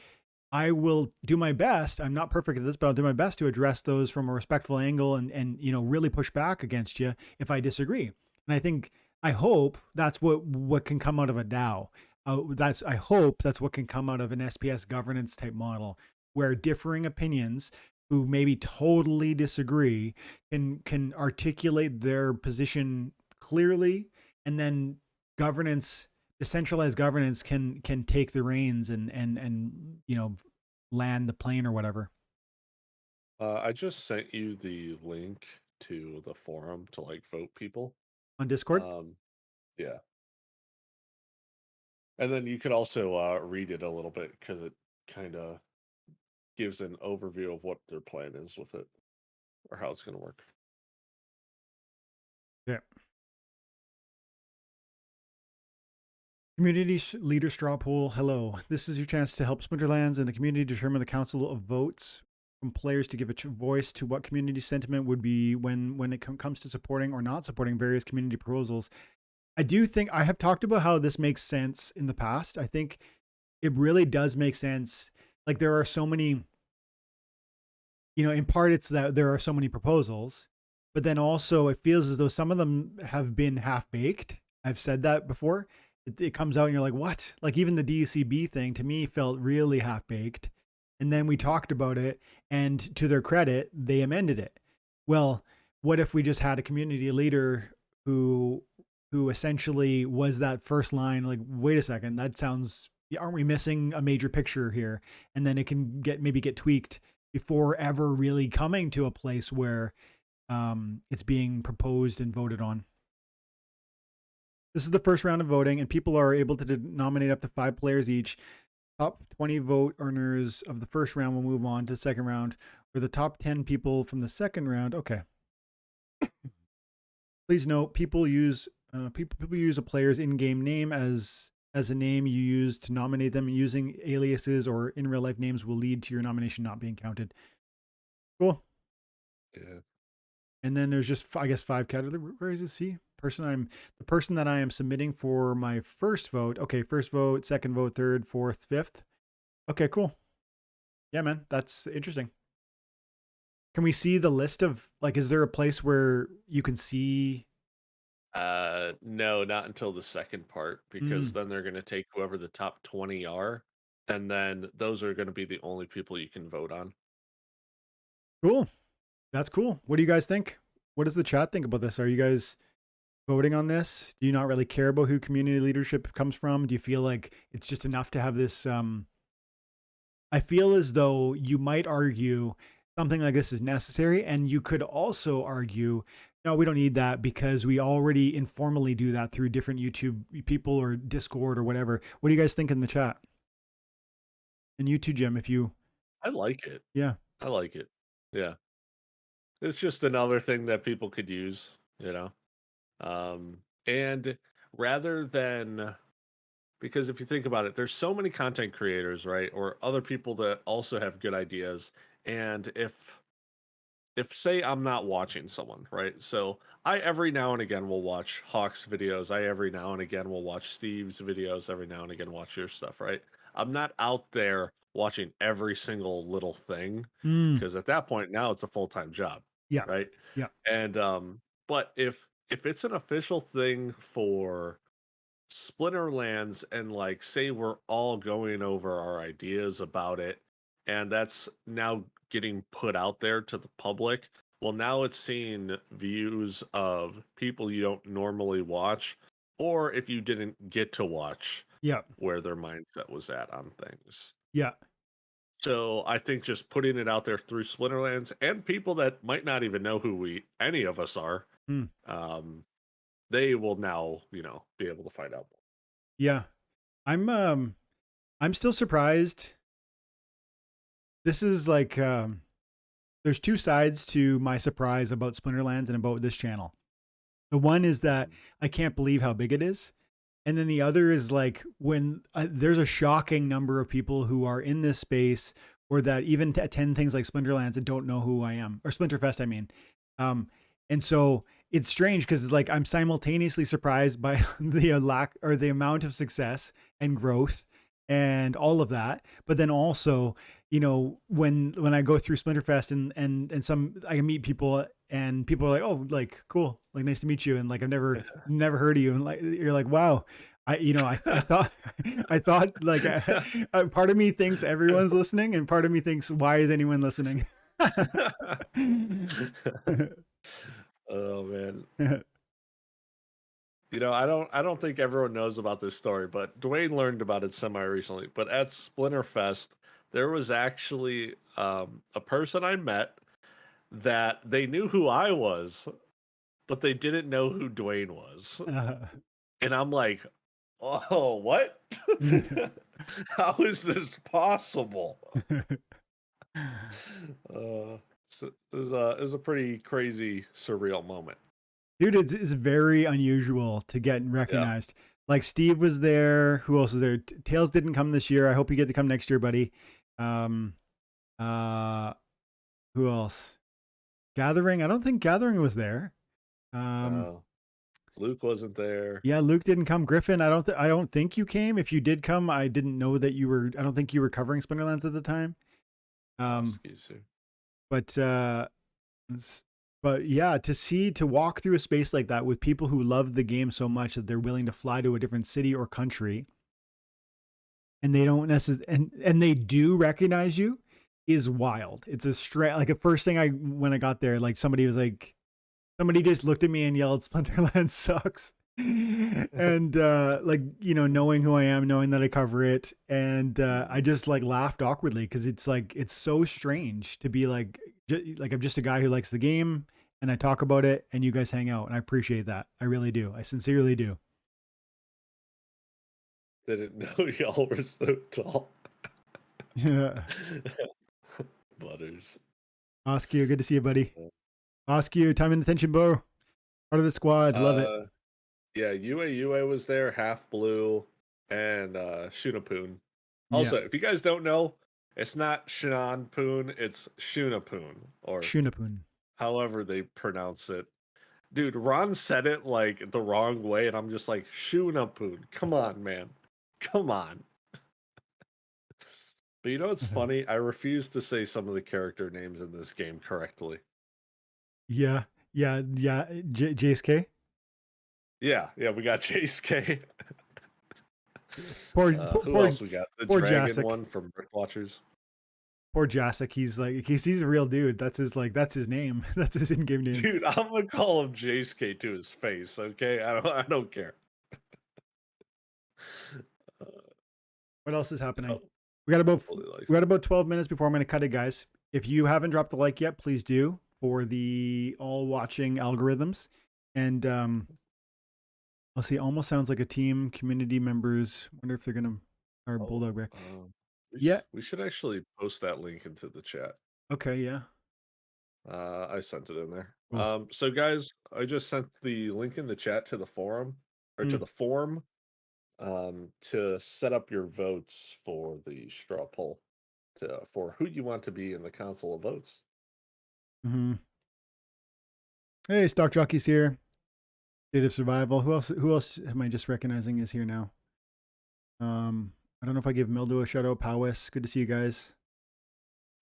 I will do my best. I'm not perfect at this, but I'll do my best to address those from a respectful angle and really push back against you if I disagree. And I hope that's what can come out of a DAO. I hope that's what can come out of an SPS governance type model where differing opinions who maybe totally disagree can articulate their position clearly, and then governance decentralized governance can take the reins and land the plane or whatever. I just sent you the link to the forum to like vote people. On Discord. Um, yeah, and then you could also read it a little bit because it kind of gives an overview of what their plan is with it or how it's going to work. Yeah. Community leader straw poll. Hello. This is your chance to help Splinterlands and the community determine the council of votes from players to give a voice to what community sentiment would be when it comes to supporting or not supporting various community proposals. I do think I have talked about how this makes sense in the past. I think it really does make sense. Like there are so many, in part it's that there are so many proposals, but then also it feels as though some of them have been half baked. I've said that before. It comes out and you're like, what? Like even the DCB thing to me felt really half baked. And then we talked about it, and to their credit, they amended it. Well, what if we just had a community leader who essentially was that first line, like, wait a second, that sounds, aren't we missing a major picture here? And then it can maybe get tweaked before ever really coming to a place where it's being proposed and voted on. This is the first round of voting, and people are able to nominate up to 5 players each. Top 20 vote earners of the first round will move on to the second round, or the top 10 people from the second round. Okay. Please note, people use a player's in-game name as a name you use to nominate them. Using aliases or in real life names will lead to your nomination not being counted. Cool. Yeah. And then there's just, I guess, 5 categories to see. The person that I am submitting for my first vote. Okay, first vote, second vote, third, fourth, fifth. Okay, cool. Yeah, man, that's interesting. Can we see the list of, like, is there a place where you can see? No, not until the second part, because then they're going to take whoever the top 20 are, and then those are going to be the only people you can vote on. Cool. That's cool. What do you guys think? What does the chat think about this? Are you guys voting on this? Do you not really care about who community leadership comes from? Do you feel like it's just enough to have this? I feel as though you might argue something like this is necessary, and you could also argue, no, we don't need that because we already informally do that through different YouTube people or Discord or whatever. What do you guys think in the chat? And you too, Jim, if you. I like it. Yeah. I like it. Yeah. It's just another thing that people could use, and rather than, because if you think about it, there's so many content creators, right? Or other people that also have good ideas. And if say I'm not watching someone, right? So I every now and again will watch Hawk's videos. I every now and again will watch Steve's videos. Every now and again watch your stuff, right? I'm not out there watching every single little thing, because at that point now it's a full-time job, Yeah. right? Yeah. And but if it's an official thing for Splinterlands, and like say we're all going over our ideas about it, and that's now getting put out there to the public, well, now it's seeing views of people you don't normally watch, or if you didn't get to watch, Yeah. where their mindset was at on things. Yeah. So I think just putting it out there through Splinterlands and people that might not even know who any of us are, they will now, be able to find out more. Yeah. I'm still surprised. This is like there's 2 sides to my surprise about Splinterlands and about this channel. The one is that I can't believe how big it is. And then the other is like when there's a shocking number of people who are in this space, or that even attend things like Splinterlands and don't know who I am, or Splinterfest, I mean. And so it's strange because it's like I'm simultaneously surprised by the lack or the amount of success and growth, and all of that. But then also, when I go through Splinterfest and some I meet people and people are like, oh, like cool, like nice to meet you, and like I've never heard of you, and like you're like, wow. I thought I thought like part of me thinks everyone's listening, and part of me thinks, why is anyone listening? Oh man. I don't think everyone knows about this story, but Dwayne learned about it semi recently. But at Splinterfest, there was actually a person I met that they knew who I was, but they didn't know who Dwayne was. And I'm like, oh, what? How is this possible? So it was a pretty crazy, surreal moment. Dude, it's very unusual to get Yeah. recognized. Like Steve was there. Who else was there? Tails didn't come this year. I hope you get to come next year, buddy. Um, uh, who else? Gathering. I don't think Gathering was there. No, Luke wasn't there. Yeah, Luke didn't come. Griffin, I don't think you came. If you did come, I didn't know that you were. I don't think you were covering Splinterlands at the time. Um, Excuse me. but but yeah, to walk through a space like that with people who love the game so much that they're willing to fly to a different city or country, and they don't necessarily and they do recognize you, is wild. It's a straight like at first thing I when I got there, like somebody just looked at me and yelled, Splinterland sucks. And like knowing who I am, knowing that I cover it, and I just like laughed awkwardly because it's like it's so strange to be like like I'm just a guy who likes the game and I talk about it and you guys hang out, and I appreciate that. I really do. I sincerely do. Didn't know y'all were so tall. Yeah. Butters. Oscar, good to see you, buddy. Oscar, time and attention, bro. Part of the squad. Love it. Yeah, UA was there, Half Blue, and Shunapoon. Yeah. Also, if you guys don't know, it's not Shanpoon, it's Shunapoon, or Shunapoon. however they pronounce it. Dude, Ron said it like the wrong way, and I'm just like, Shunapoon. Come on, man. Come on. But you know what's funny? I refuse to say some of the character names in this game correctly. Yeah. Yeah. Yeah. JSK. Yeah, we got Chase K. Poor, Who else we got? The poor dragon Jacek. one from Rift Watchers. Poor Jacek. He's a real dude. That's his name. That's his in-game name. Dude, I'm gonna call him Jace K to his face. Okay, I don't care. What else is happening? Oh, We got totally 12 minutes before I'm going to cut it, guys. If you haven't dropped a like yet, please do for the all watching algorithms. And let's see, almost sounds like a team. Community members. Wonder if they're gonna. Or Bulldog Rick. Yeah. We should actually post that link into the chat. Okay. Yeah. I sent it in there. Cool. So guys, I just sent the link in the chat to the forum or to the form to set up your votes for the straw poll for who you want to be in the Council of Votes. Mm-hmm. Hey, Stock Jockey's here. State of Survival. Who else am I just recognizing is here now? I don't know if I give Mildo a shout out. Powis, good to see you guys.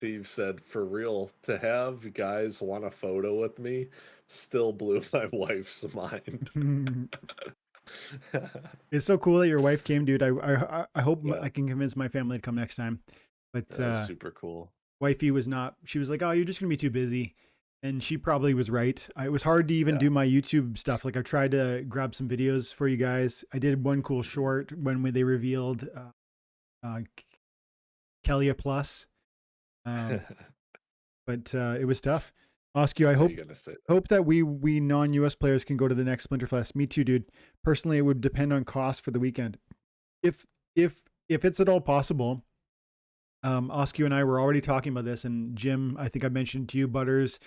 Steve said, for real, to have guys want a photo with me still blew my wife's mind. It's so cool that your wife came, dude. I hope Yeah. I can convince my family to come next time. But super cool. Wifey was not. She was like, "Oh, you're just gonna be too busy," and she probably was right. It was hard to even do my YouTube stuff. Like I tried to grab some videos for you guys. I did one cool short when they revealed Kelia Plus, but it was tough. Oscar, I hope that we non-US players can go to the next Splinterfest. Me too, dude. Personally, it would depend on cost for the weekend. If it's at all possible, Oscar and I were already talking about this, and Jim, I think I mentioned to you, Butters,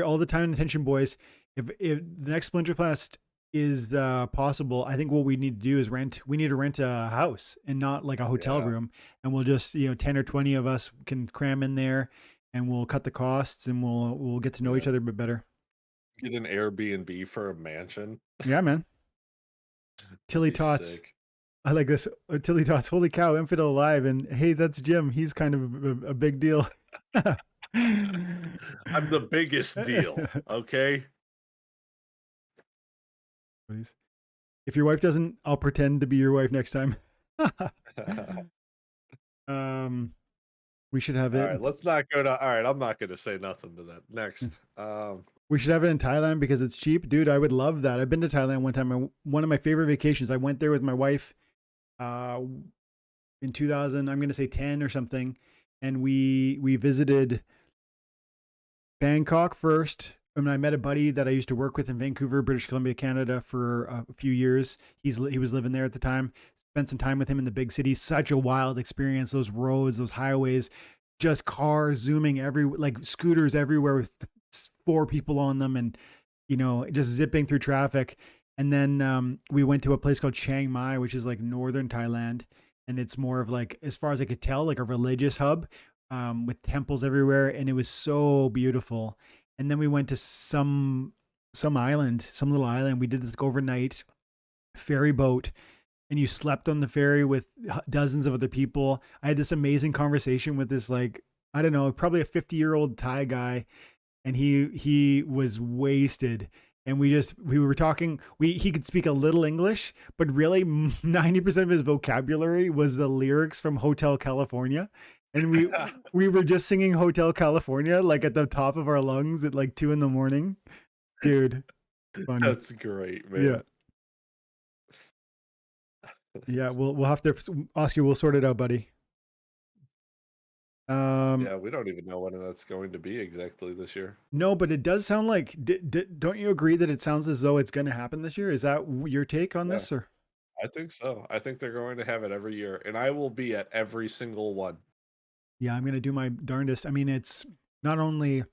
all the time and attention, boys. If the next Splinterfest is possible, I think what we need to do is we need to rent a house and not like a hotel room, and we'll just 10 or 20 of us can cram in there, and we'll cut the costs, and we'll get to know each other a bit better. Get an Airbnb for a mansion. Yeah, man. Tilly Tots. I like this. Tilly Tots, holy cow, infidel alive, and hey, that's Jim. He's kind of a big deal. I'm the biggest deal, okay? Please. If your wife doesn't, I'll pretend to be your wife next time. um, we should have it. Alright, let's not go to alright, I'm not gonna say nothing to that. Next. We should have it in Thailand because it's cheap, dude. I would love that. I've been to Thailand one time. One of my favorite vacations. I went there with my wife uh, in 2000. I'm going to say 10 or something, and we visited Bangkok first. And I met a buddy that I used to work with in Vancouver, British Columbia, Canada, for a few years. He was living there at the time. Spent some time with him in the big city. Such a wild experience. Those roads, those highways, just cars zooming like scooters everywhere with four people on them, and just zipping through traffic. And then we went to a place called Chiang Mai, which is like northern Thailand, and it's more of like, as far as I could tell, like a religious hub, with temples everywhere, and it was so beautiful. And then we went to some island, some little island. We did this overnight ferry boat, and you slept on the ferry with dozens of other people. I had this amazing conversation with this, like, I don't know, probably a 50-year-old Thai guy, and he was wasted. And we were talking. He could speak a little English, but really 90% of his vocabulary was the lyrics from Hotel California. And we were just singing Hotel California like at the top of our lungs at like 2 a.m. Dude, funny. That's great, Yeah. man. Yeah, we'll have to, Oscar, we'll sort it out, buddy. Yeah, we don't even know when that's going to be exactly this year. No, but it does sound like, don't you agree that it sounds as though it's going to happen this year? Is that your take on Yeah, this, or? I think so. I think they're going to have it every year, and I will be at every single one. Yeah, I'm going to do my darndest. I mean, it's not only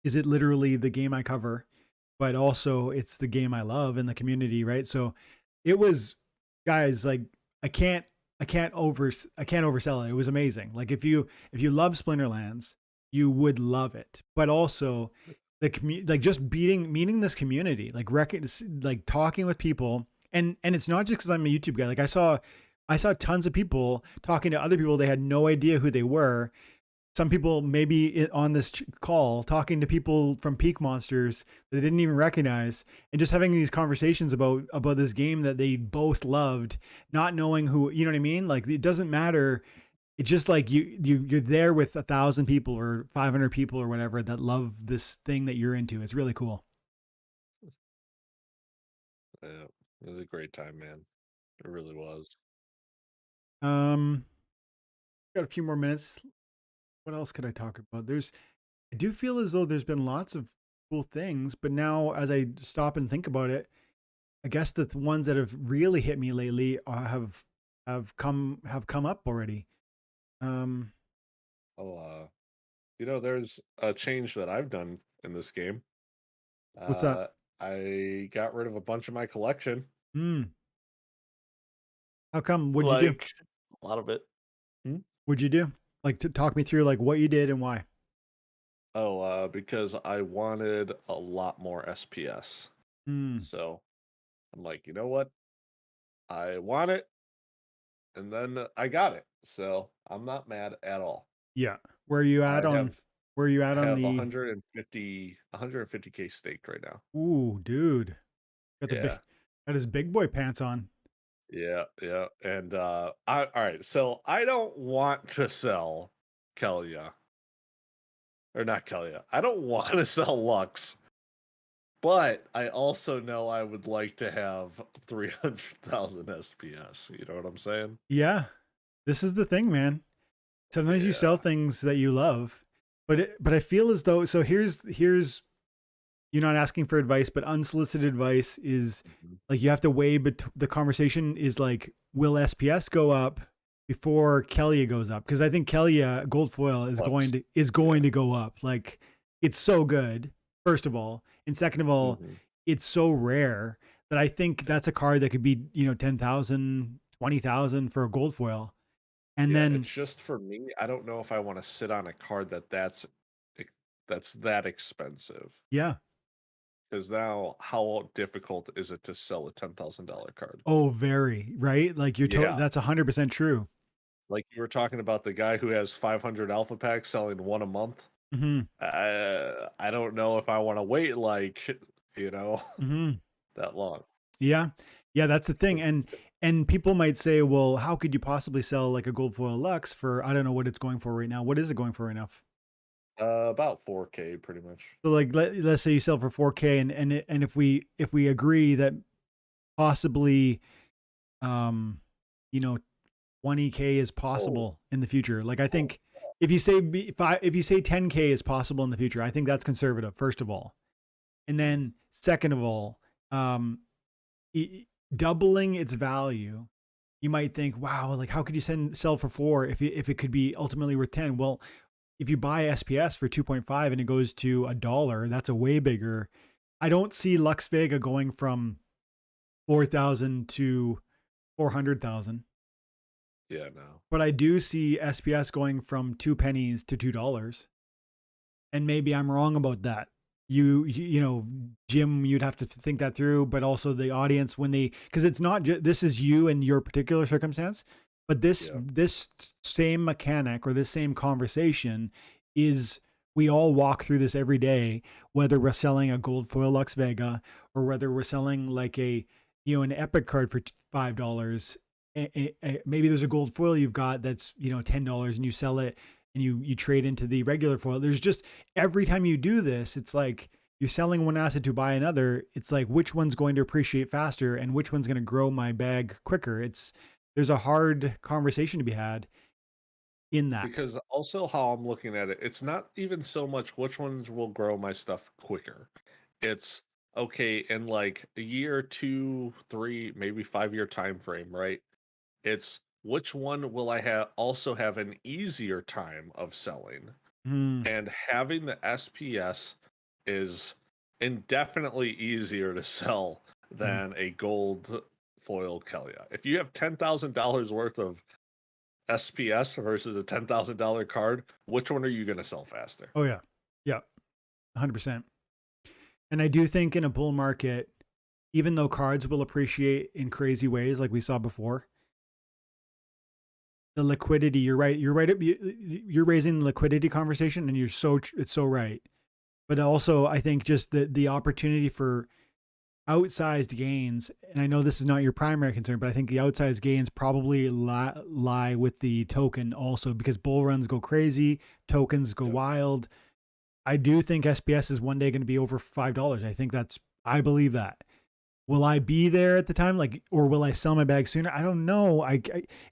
is it literally the game I cover, but also it's the game I love and the community, right? So it was, guys, like, I can't I can't oversell it. It was amazing. Like, if you love Splinterlands, you would love it. But also like just meeting this community, like like talking with people, and it's not just because I'm a YouTube guy. Like, I saw tons of people talking to other people. They had no idea who they were. Some people maybe on this call talking to people from Peak Monsters that they didn't even recognize, and just having these conversations about this game that they both loved, not knowing who, you know what I mean? Like, it doesn't matter. It's just like you're there with 1,000 people or 500 people or whatever that love this thing that you're into. It's really cool. Yeah, it was a great time, man. It really was. Um, got a few more minutes. What else could I talk about? I do feel as though there's been lots of cool things, but now as I stop and think about it, I guess the ones that have really hit me lately have come up already. Um, Oh, there's a change that I've done in this game. what's that? Uh, I got rid of a bunch of my collection, Hmm. How come? What'd you do? like a lot of it. Hmm? What'd you do? Like, to talk me through like what you did and why. Oh, because I wanted a lot more SPS. Hmm. So I'm like, you know what? I want it, and then I got it. So I'm not mad at all. Yeah. Where are you I at on? have Where are you I at on have the? 150K staked right now. Ooh, dude, Yeah. got his big boy pants on. Yeah, yeah. And all right, so I don't want to sell Kelia. Or not Kelia. I don't want to sell Lux. But I also know I would like to have 300,000 SPS. You know what I'm saying? Yeah, this is the thing, man. Sometimes you sell Yeah. things that you love, but I feel as though, so here's you're not asking for advice, but unsolicited advice is Mhm. like, you have to weigh, but the conversation is like, will SPS go up before Kelia goes up? Because I think Kelia gold foil is Lux. going Yeah. to go up. Like, it's so good, first of all, and second of all, Mhm. it's so rare that I think that's a card that could be 10,000, 20,000 for a gold foil. And Yeah, then it's just for me, I don't know if I want to sit on a card that's that expensive. yeah, Because now, how difficult is it to sell a $10,000 card? Oh, very, right? Like Yeah, that's 100% true. like you were talking about the guy who has 500 alpha packs selling one a month. Hmm. I don't know if I want to wait you know Hmm. that long. Yeah. Yeah, that's the thing. Which is And people might say, well, how could you possibly sell like a gold foil Lux for, I don't know what it's going for right now. What is it going for right now? about 4K pretty much. So like let's say you sell for 4K, and if we agree that possibly um you know 20K is Oh, possible in the future. Like I oh, think if you say if you say 10K is possible in the future, I think that's conservative first of all. And then second of all, um doubling its value, you might think, wow, like how could you sell for 4 if it could be ultimately worth 10? Well, if you buy SPS for 2.5 and it goes to $1, that's a way bigger. I don't see Lux Vega going from 4,000 to 400,000, yeah, no. but I do see SPS going from 2 pennies to $2. And maybe I'm wrong about that. You know, Jim, you'd have to think that through, but also the audience when they, because it's not just this is you and your particular circumstance, but Yeah. this same mechanic or this same conversation is we all walk through this every day, whether we're selling a gold foil Lux Vega or whether we're selling like a an epic card for $5. Maybe there's a gold foil you've got that's $10 and you sell it and you trade into the regular foil. There's just every time you do this, it's like you're selling one asset to buy another. It's like which one's going to appreciate faster and which one's going to grow my bag quicker. There's a hard conversation to be had in that. Because also how I'm looking at it, it's not even so much which ones will grow my stuff quicker. It's okay in like a year, 2, 3, maybe 5-year time frame, right? It's which one will I have an easier time of selling? Hmm. And having the SPS is indefinitely easier to sell Hmm. than a gold foil Kelia. If you have $10,000 worth of SPS versus a $10,000 card, which one are you going to sell faster? Oh yeah, yeah, 100%. And I do think in a bull market, even though cards will appreciate in crazy ways like we saw before, the liquidity. You're right. You're right. You're raising the liquidity conversation, and it's so right. But also, I think just the opportunity for outsized gains, and I know this is not your primary concern, but I think the outsized gains probably lie with the token also because bull runs go crazy, tokens go Yep. wild. I do think SPS is one day going to be over $5. I believe that. Will I be there at the time, like, or will I sell my bag sooner? I don't know.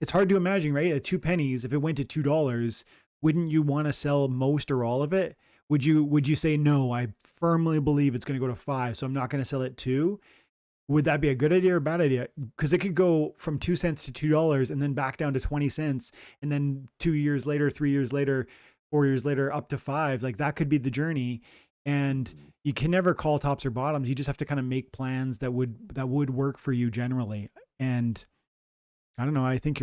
It's hard to imagine, right? At 2 pennies, if it went to $2, wouldn't you want to sell most or all of it? Would you say no? I firmly believe it's going to go to 5, so I'm not going to sell it 2. Would that be a good idea or a bad idea? Because it could go from 2 cents to $2 and then back down to 20 cents, and then 2 years later, 3 years later, 4 years later, up to 5. Like that could be the journey. And Mhm. you can never call tops or bottoms. You just have to kind of make plans that would work for you generally. And I don't know. I think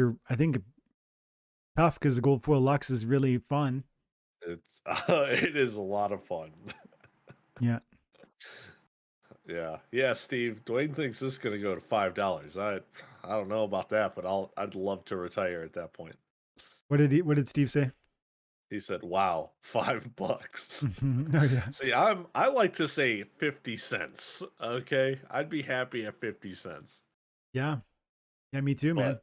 tough because the gold foil Lux is really fun. It's it is a lot of fun. Yeah. Yeah. Yeah, Steve. Dwayne thinks this is gonna go to $5. I don't know about that, but I'd love to retire at that point. What did Steve say? He said, "Wow, $5." Oh yeah. See, I like to say 50 cents. Okay? I'd be happy at 50 cents. Yeah. Yeah. Me too, man.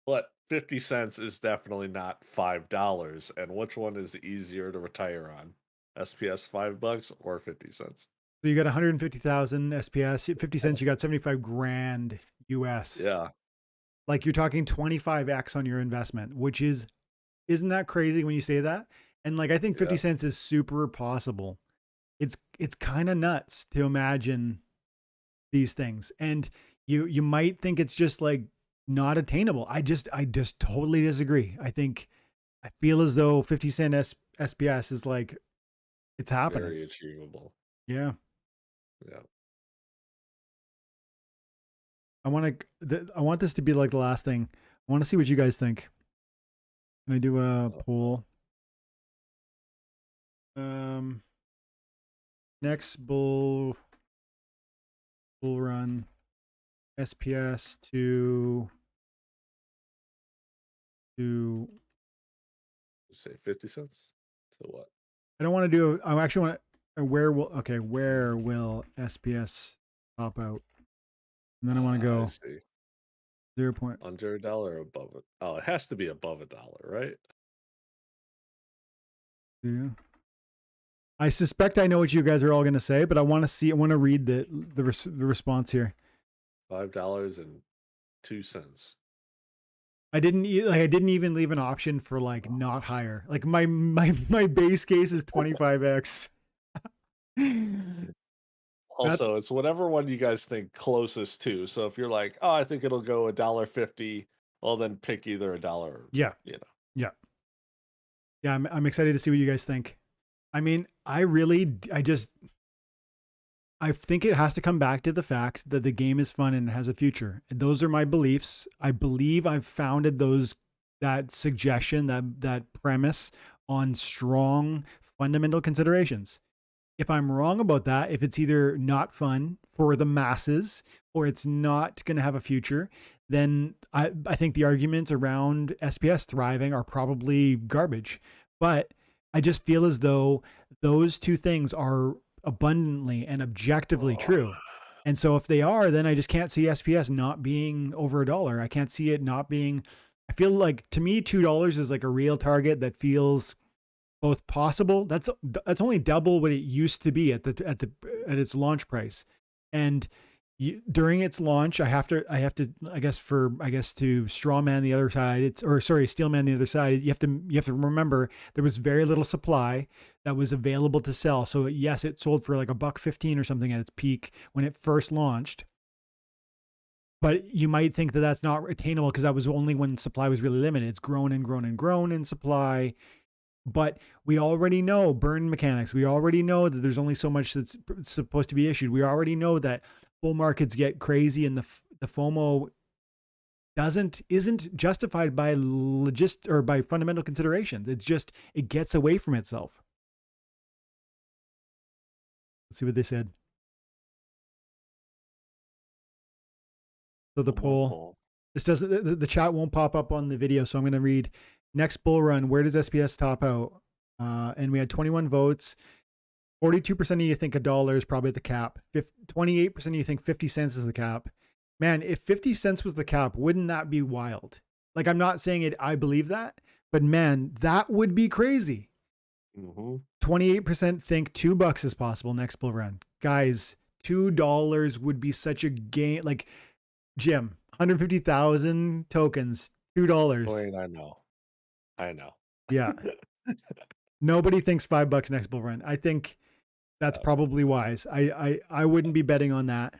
But 50 cents is definitely not $5. And which one is easier to retire on? SPS $5 or 50 cents? So you got 150,000 SPS, 50 cents. You got 75 grand US. Yeah, Like you're talking 25x on your investment, which isn't that crazy when you say that? And like I think 50 yeah. cents is super possible. It's kind of nuts to imagine these things. And you might think it's just like not attainable. I just totally disagree. I feel as though 50 cent SPS is like it's happening. Very achievable. Yeah. Yeah. I want this to be like the last thing. I want to see what you guys think. Can I do a Uh, poll? Um Next bull run SPS to Say 50 cents. So what? I don't want to do. I actually want to. Where will SPS top out? And then I want to I go see. 0 point. Under a dollar or above it? Oh, it has to be above a dollar, right? Yeah. I suspect I know what you guys are all going to say, but I want to see. I want to read the response here. $5.02. I didn't I didn't even leave an option for like not higher. Like my base case is 25x. That's Also, it's whatever one you guys think closest to. So if you're like, oh, I think it'll go $1.50, well then pick either a dollar, yeah. you know. Yeah. Yeah, I'm excited to see what you guys think. I mean, I think it has to come back to the fact that the game is fun and has a future. Those are my beliefs. I believe I've founded that suggestion, that premise on strong fundamental considerations. If I'm wrong about that, if it's either not fun for the masses or it's not going to have a future, then I think the arguments around SPS thriving are probably garbage. But I just feel as though those two things are abundantly and objectively true. And so if they are, then I just can't see SPS not being over a dollar. I can't see it not being. I feel like to me $2 is like a real target that feels both possible. That's only double what it used to be at its launch price. And during its launch, I have to I guess to straw man the other side, steel man the other side, you have to remember there was very little supply that was available to sell. So yes, it sold for like $1.15 or something at its peak when it first launched. But you might think that that's not attainable because that was only when supply was really limited. It's grown and grown and grown in supply. But we already know burn mechanics. We already know that there's only so much that's supposed to be issued. We already know that bull markets get crazy and the FOMO isn't justified by by fundamental considerations. It's just it gets away from itself. Let's see what they said. So the poll. This doesn't the chat won't pop up on the video, so I'm going to read next bull run. Where does SPS top out? And we had 21 votes. 42% of you think a dollar is probably the cap. 28% of you think 50 cents is the cap. Man, if 50 cents was the cap, wouldn't that be wild? Like, I'm not saying it, I believe that, but man, that would be crazy. 28% think $2 is possible next bull run. Guys, $2 would be such a gain. Like, Jim, 150,000 tokens, $2. Wait, I know. Yeah. Nobody thinks $5 next bull run. I think that's probably wise. I wouldn't be betting on that.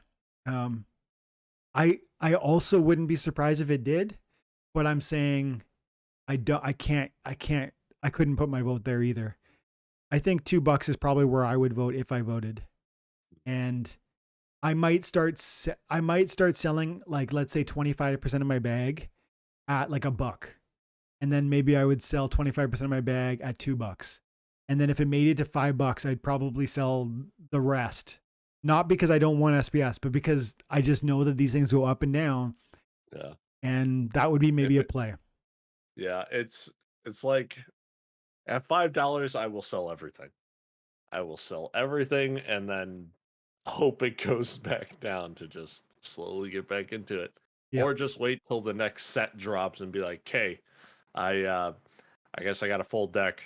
I also wouldn't be surprised if it did, but I'm saying I couldn't put my vote there either. I think $2 is probably where I would vote if I voted. And I might start selling, like, let's say 25% of my bag at like $1. And then maybe I would sell 25% of my bag at $2. And then if it made it to $5, I'd probably sell the rest. Not because I don't want SPS, but because I just know that these things go up and down. Yeah. And that would be maybe a play. Yeah, it's like at $5, I will sell everything. I will sell everything and then hope it goes back down to just slowly get back into it. Yeah. Or just wait till the next set drops and be like, okay, I guess I got a full deck,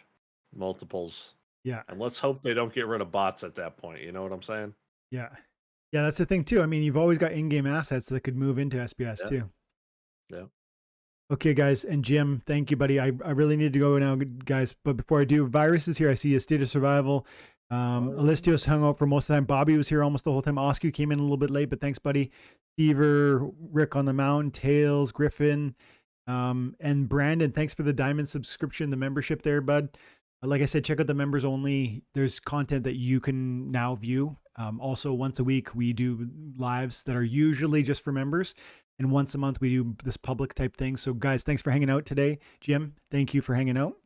multiples. Yeah. And let's hope they don't get rid of bots at that point. You know what I'm saying? Yeah. Yeah, that's the thing too. I mean, you've always got in-game assets that could move into SPS too. Yeah. Okay, guys. And Jim, thank you, buddy. I really need to go now, guys. But before I do, Virus is here. I see a State of Survival. Alistios hung out for most of the time. Bobby was here almost the whole time. Oscu came in a little bit late, but thanks, buddy. Stever, Rick on the Mountain, Tails, Griffin, and Brandon. Thanks for the diamond subscription, the membership there, bud. Like I said, check out the members only. There's content that you can now view. Also, once a week, we do lives that are usually just for members. And once a month, we do this public type thing. So, guys, thanks for hanging out today. Jim, thank you for hanging out.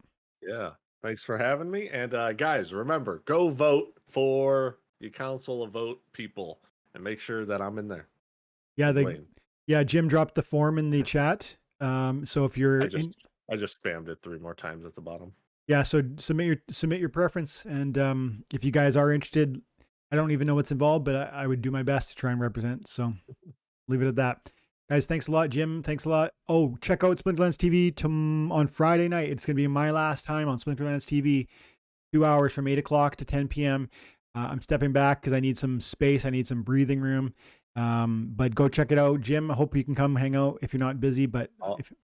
Yeah. Thanks for having me. And guys, remember, go vote for you counsel a vote people and make sure that I'm in there Yeah, with Wayne. Jim dropped the form in the chat. So if you're I just spammed it 3 more times at the bottom. Yeah, so submit your preference, and if you guys are interested, I don't even know what's involved, but I would do my best to try and represent. So leave it at that, guys. Thanks a lot, Jim. Thanks a lot. Oh, check out Splinterlands TV on Friday night. It's gonna be my last time on Splinterlands TV. 2 hours from 8 o'clock to 10 p.m. I'm stepping back because I need some space. I need some breathing room. But go check it out, Jim. I hope you can come hang out if you're not busy. But